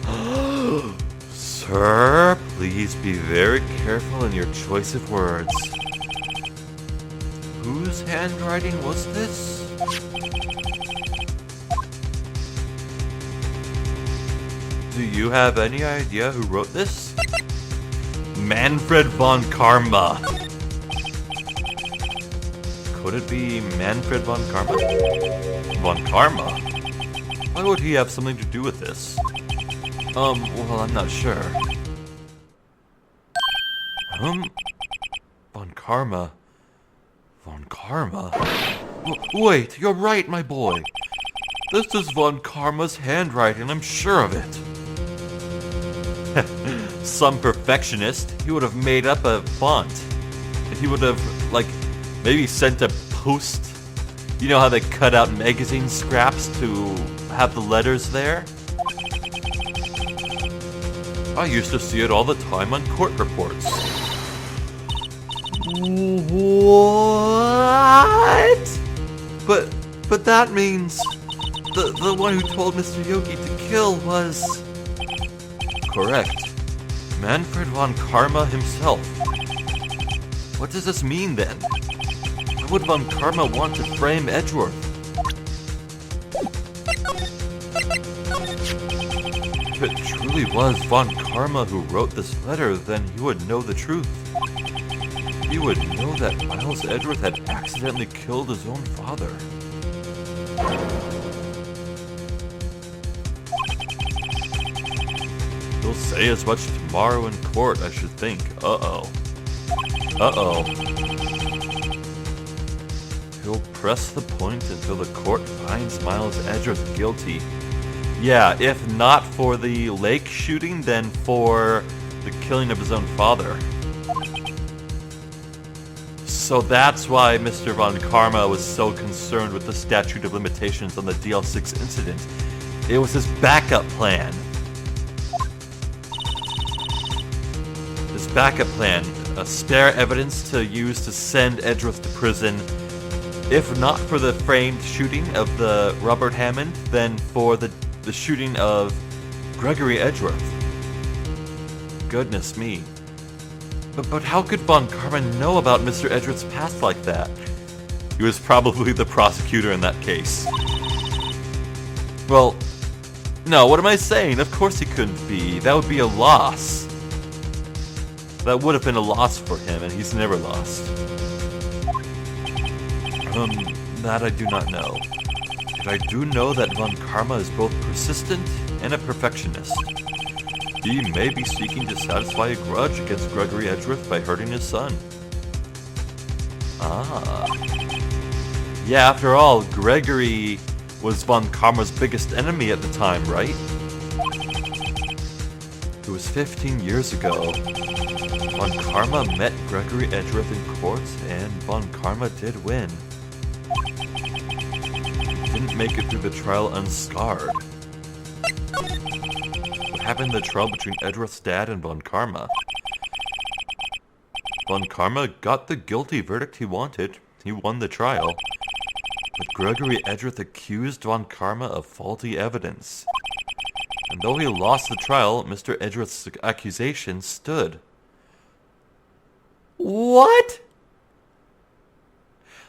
Sir, please be very careful in your choice of words. Whose handwriting was this? Do you have any idea who wrote this? Manfred von Karma. Could it be Manfred von Karma? Von Karma? Why would he have something to do with this? Well, I'm not sure. Von Karma. Von Karma? Wait, you're right, my boy. This is Von Karma's handwriting, I'm sure of it. Some perfectionist, he would have made up a font. And he would have, maybe sent a post. You know how they cut out magazine scraps to have the letters there? I used to see it all the time on court reports. What? But that means the one who told Mr. Yogi to kill was... Correct. Manfred von Karma himself. What does this mean then? Why would von Karma want to frame Edgeworth? If it truly was von Karma who wrote this letter, then he would know the truth. He would know that Miles Edgeworth had accidentally killed his own father. He'll say as much tomorrow in court, I should think. Uh-oh. He'll press the point until the court finds Miles Edgeworth guilty. Yeah, if not for the lake shooting, then for the killing of his own father. So that's why Mr. Von Karma was so concerned with the statute of limitations on the DL6 incident. It was his backup plan. His backup plan, spare evidence to use to send Edgeworth to prison. If not for the framed shooting of the Robert Hammond, then for the shooting of Gregory Edgeworth. Goodness me. But how could Von Karma know about Mr. Edgeworth's past like that? He was probably the prosecutor in that case. Well, no, what am I saying? Of course he couldn't be. That would be a loss. That would have been a loss for him, and he's never lost. That I do not know. But I do know that Von Karma is both persistent and a perfectionist. He may be seeking to satisfy a grudge against Gregory Edgeworth by hurting his son. Ah. Yeah, after all, Gregory was Von Karma's biggest enemy at the time, right? It was 15 years ago. Von Karma met Gregory Edgeworth in court, and Von Karma did win. He didn't make it through the trial unscarred. What happened in the trial between Edgeworth's dad and Von Karma? Von Karma got the guilty verdict he wanted. He won the trial. But Gregory Edgeworth accused Von Karma of faulty evidence. And though he lost the trial, Mr. Edgeworth's accusation stood. What?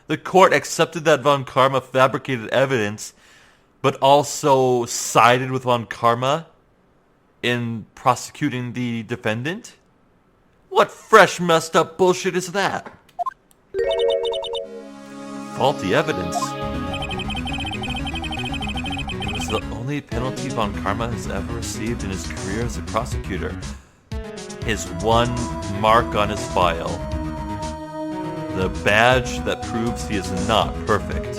The court accepted that Von Karma fabricated evidence, but also sided with Von Karma in prosecuting the defendant? What fresh messed up bullshit is that? Faulty evidence. It was the only penalty Von Karma has ever received in his career as a prosecutor. His one mark on his file. The badge that proves he is not perfect.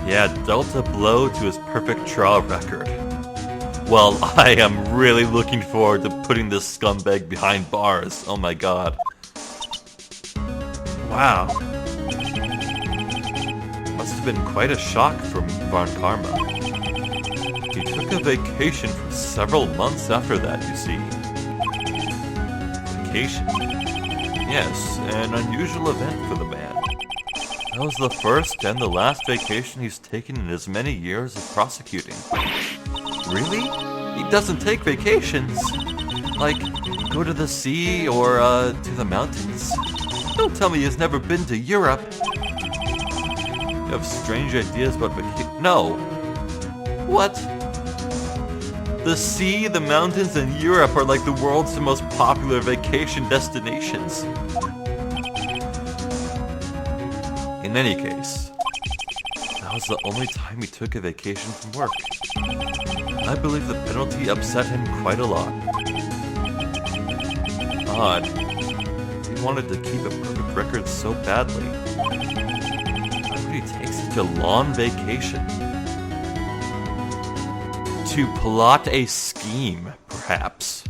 Yeah, dealt a blow to his perfect trial record. Well, I am really looking forward to putting this scumbag behind bars. Oh my god. Wow. Must have been quite a shock for Von Karma. He took a vacation for several months after that, you see. Vacation? Yes, an unusual event for the man. That was the first and the last vacation he's taken in his many years of prosecuting. Really? He doesn't take vacations. Like, go to the sea or, to the mountains? Don't tell me he's never been to Europe. You have strange ideas about vacation. No. What? The sea, the mountains, and Europe are like the world's most popular vacation destinations. In any case, that was the only time he took a vacation from work. I believe the penalty upset him quite a lot. Odd. He wanted to keep a perfect record so badly. Why would he take such a long vacation? To plot a scheme, perhaps.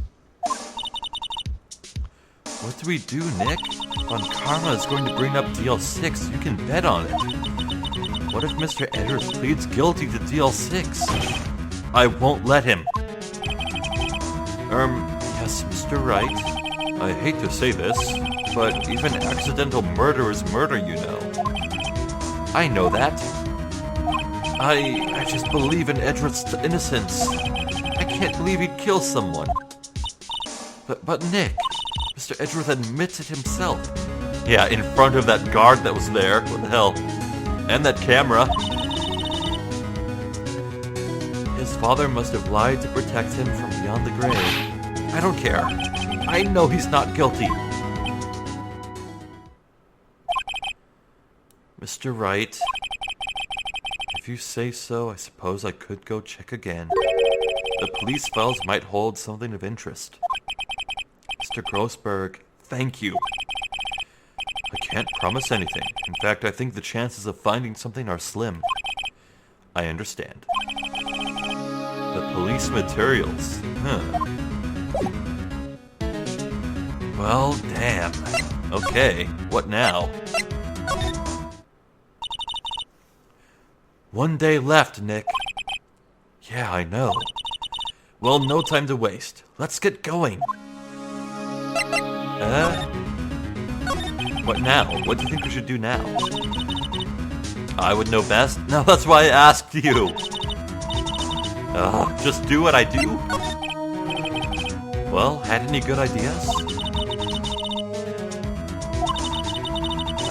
What do we do, Nick? Von Karma is going to bring up DL6, you can bet on it. What if Mr. Edgeworth pleads guilty to DL6? I won't let him. Yes, Mr. Wright. I hate to say this, but even accidental murder is murder, you know. I know that. I just believe in Edgeworth's innocence. I can't believe he'd kill someone. But Nick, Mr. Edgeworth admits it himself. Yeah, in front of that guard that was there. What the hell? And that camera. His father must have lied to protect him from beyond the grave. I don't care. I know he's not guilty. Mr. Wright, if you say so, I suppose I could go check again. The police files might hold something of interest. Mr. Grossberg, thank you. I can't promise anything. In fact, I think the chances of finding something are slim. I understand. The police materials. Well, damn. Okay, what now? One day left, Nick. Yeah, I know. Well, no time to waste. Let's get going. What now? What do you think we should do now? I would know best. No, that's why I asked you. Just do what I do? Well, had any good ideas?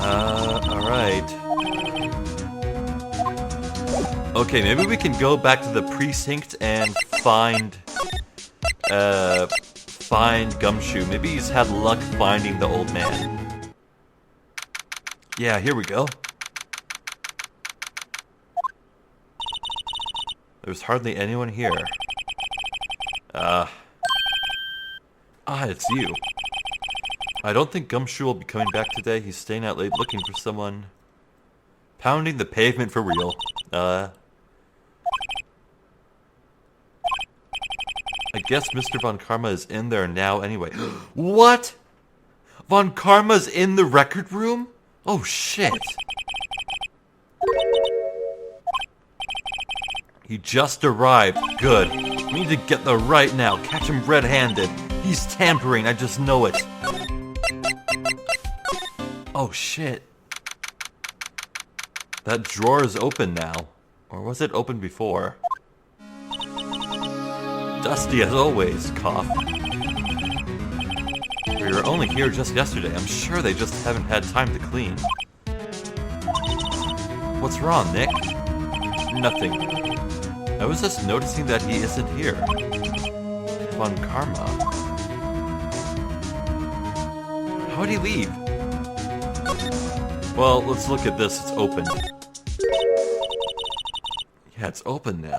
Alright. Okay, maybe we can go back to the precinct and find Gumshoe. Maybe he's had luck finding the old man. Yeah, here we go. There's hardly anyone here. It's you. I don't think Gumshoe will be coming back today. He's staying out late looking for someone. Pounding the pavement for real. I guess Mr. Von Karma is in there now anyway. What? Von Karma's in the record room? Oh shit. He just arrived. Good. We need to get the right now. Catch him red-handed. He's tampering, I just know it. Oh shit. That drawer is open now. Or was it open before? Dusty as always, cough. We were only here just yesterday. I'm sure they just haven't had time to clean. What's wrong, Nick? Nothing. I was just noticing that he isn't here. Von Karma. How'd he leave? Well, let's look at this. It's open. Yeah, it's open now.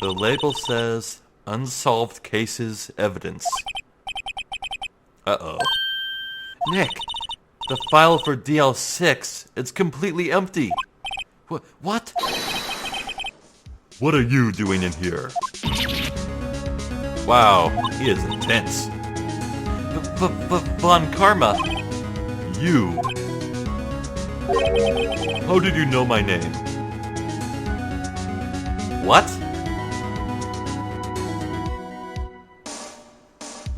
The label says, Unsolved Cases Evidence. Uh-oh. Nick, the file for DL6, it's completely empty. What? What are you doing in here? Wow, he is intense. Von Karma. You. How did you know my name? What?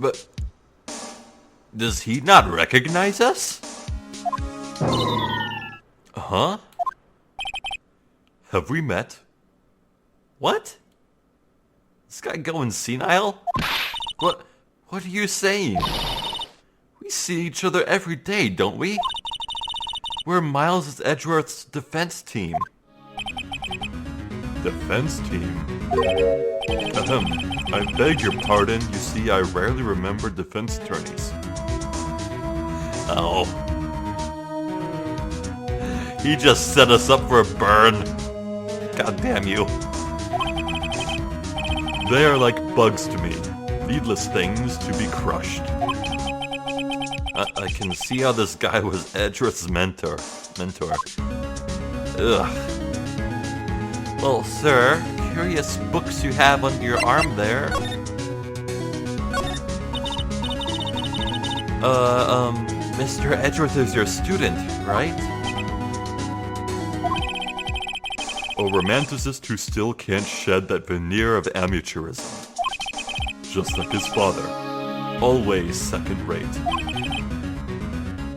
But does he not recognize us? Huh? Have we met? What? This guy going senile? What are you saying? We see each other every day, don't we? We're Miles' Edgeworth's defense team. Defense team? I beg your pardon. You see, I rarely remember defense attorneys. Oh. He just set us up for a burn. God damn you. They are like bugs to me. Needless things to be crushed. I can see how this guy was Edgeworth's mentor. Ugh. Well, sir, curious books you have under your arm there. Mr. Edgeworth is your student, right? A romanticist who still can't shed that veneer of amateurism. Just like his father. Always second rate.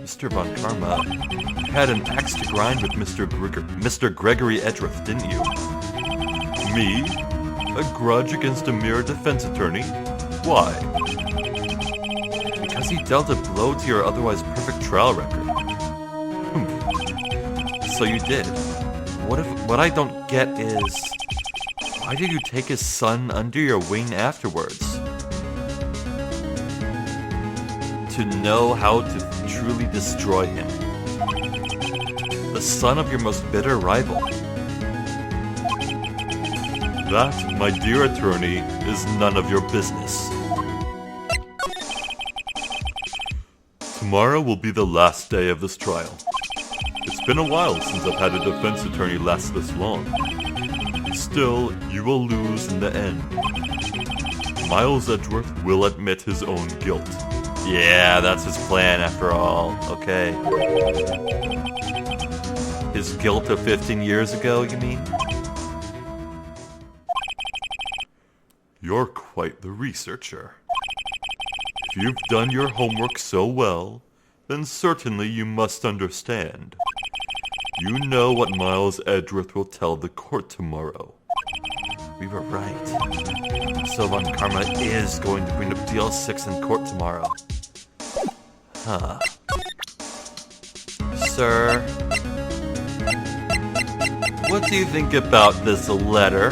Mr. von Karma, you had an axe to grind with Mr. Gregory Edgeworth, didn't you? Me? A grudge against a mere defense attorney? Why? Because he dealt a blow to your otherwise perfect trial record. So you did. What I don't get is, why did you take his son under your wing afterwards? To know how to truly destroy him. The son of your most bitter rival. That, my dear attorney, is none of your business. Tomorrow will be the last day of this trial. It's been a while since I've had a defense attorney last this long. Still, you will lose in the end. Miles Edgeworth will admit his own guilt. Yeah, that's his plan after all. Okay. His guilt of 15 years ago, you mean? You're quite the researcher. If you've done your homework so well, then certainly you must understand. You know what Miles Edgeworth will tell the court tomorrow. We were right. So von Karma is going to bring up DL6 in court tomorrow. Huh. Sir, what do you think about this letter?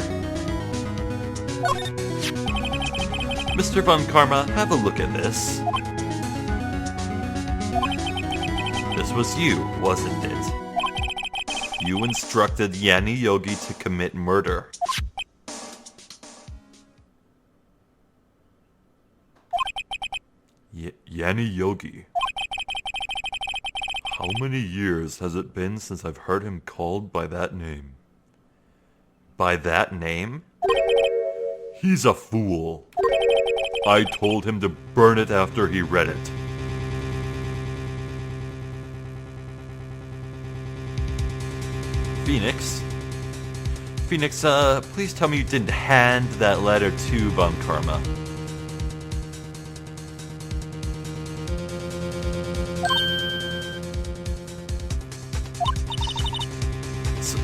Mr. von Karma, have a look at this. This was you, wasn't it? You instructed Yanni Yogi to commit murder. Yanni Yogi. How many years has it been since I've heard him called by that name? By that name? He's a fool. I told him to burn it after he read it. Phoenix? Phoenix, please tell me you didn't hand that letter to von Karma.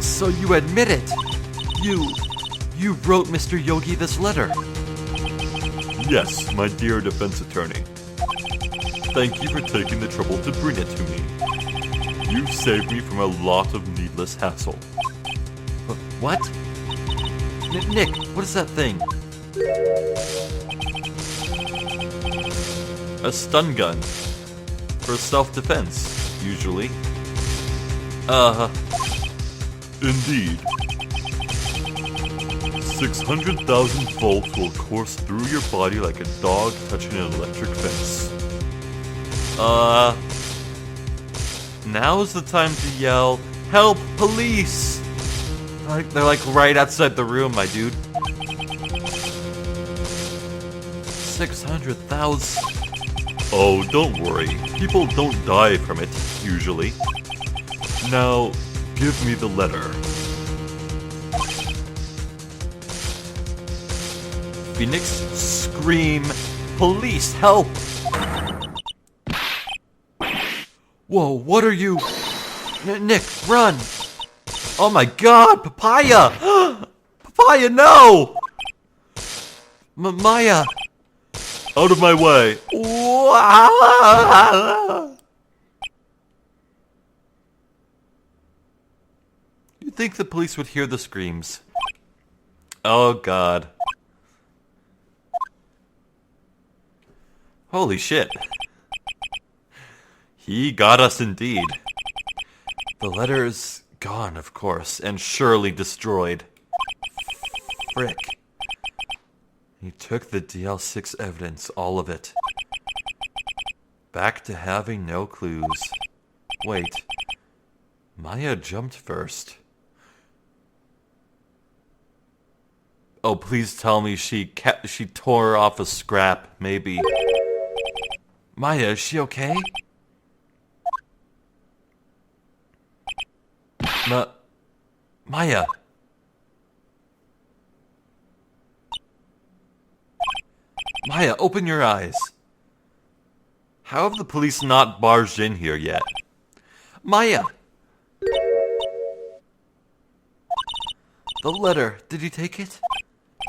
So you admit it? You wrote Mr. Yogi this letter? Yes, my dear defense attorney. Thank you for taking the trouble to bring it to me. You've saved me from a lot of needless hassle. What? Nick, what is that thing? A stun gun. For self-defense, usually. Indeed. 600,000 volts will course through your body like a dog touching an electric fence. Now's the time to yell, "Help, police!" They're like right outside the room, my dude. 600,000. Oh, don't worry. People don't die from it, usually. Now, give me the letter. Phoenix, scream, "Police, help!" Whoa, what are you? Nick, run! Oh my god, Papaya! Papaya, no! Maya! Out of my way! You'd think the police would hear the screams. Oh god. Holy shit. He got us indeed. The letter's gone, of course, and surely destroyed. Frick. He took the DL6 evidence, all of it. Back to having no clues. Wait. Maya jumped first. Oh, please tell me she tore off a scrap, maybe. Maya, is she okay? Maya. Maya, open your eyes. How have the police not barged in here yet? Maya! The letter, did you take it?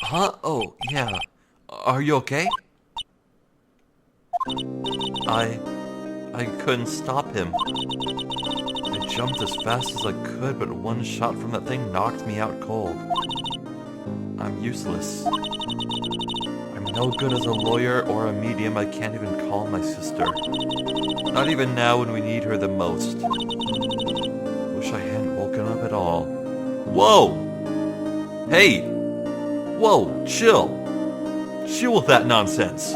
Huh? Oh, yeah. Are you okay? I couldn't stop him. I jumped as fast as I could, but one shot from that thing knocked me out cold. I'm useless. I'm no good as a lawyer or a medium. I can't even call my sister. Not even now when we need her the most. Wish I hadn't woken up at all. Whoa! Hey! Whoa, chill! Chill with that nonsense!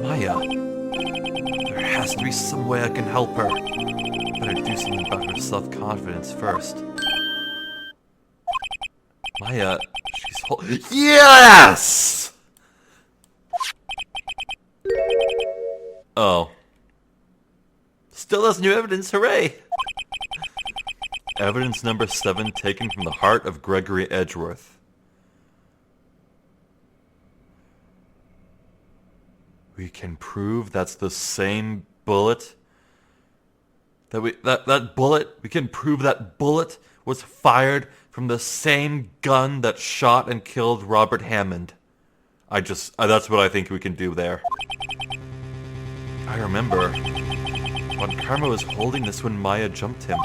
Maya, there has to be some way I can help her. Better do something about her self-confidence first. Maya, she's Yes! Oh. Still has new evidence, hooray! Evidence number 7 taken from the heart of Gregory Edgeworth. We can prove that's the same bullet. That bullet, we can prove that bullet was fired from the same gun that shot and killed Robert Hammond. That's what I think we can do there. I remember von Karma was holding this when Maya jumped him.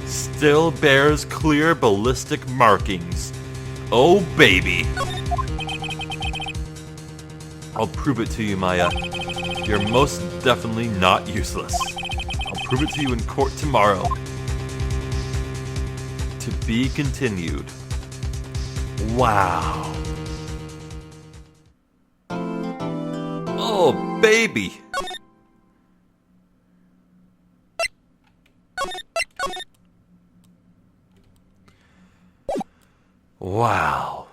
Still bears clear ballistic markings. Oh baby. I'll prove it to you, Maya. You're most definitely not useless. I'll prove it to you in court tomorrow. To be continued. Wow. Oh, baby. Wow.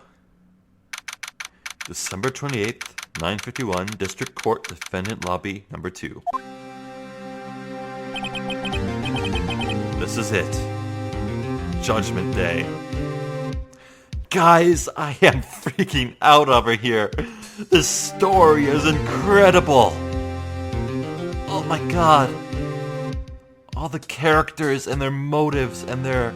December 28th, 9:51, District Court, Defendant Lobby, number 2. This is it. Judgment Day. Guys, I am freaking out over here. This story is incredible. Oh my god. All the characters and their motives and their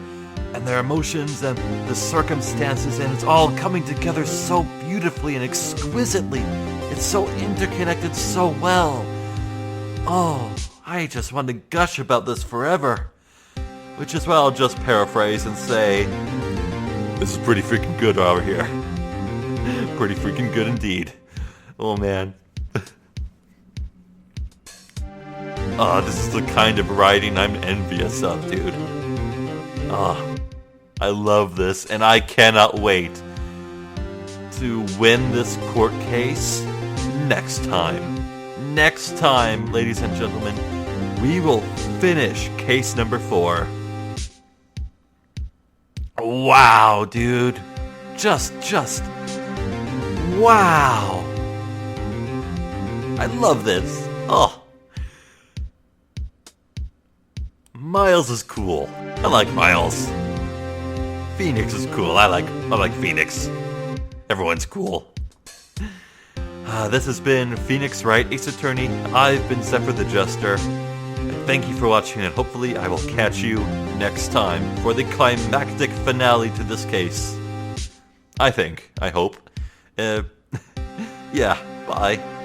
emotions and the circumstances, and it's all coming together so beautifully and exquisitely. It's so interconnected so well. Oh, I just want to gush about this forever. Which is why I'll just paraphrase and say, this is pretty freaking good over here. Pretty freaking good indeed. Oh man. Oh, this is the kind of writing I'm envious of, dude. Oh, I love this, and I cannot wait to win this court case next time. Next time, ladies and gentlemen, we will finish case number 4. Wow, dude. Just, wow. I love this. Oh. Miles is cool. I like Miles. Phoenix is cool. I like Phoenix. Everyone's cool. This has been Phoenix Wright, Ace Attorney. I've been Zephyr the Jester. And thank you for watching, and hopefully I will catch you next time for the climactic finale to this case. I hope. Yeah, bye.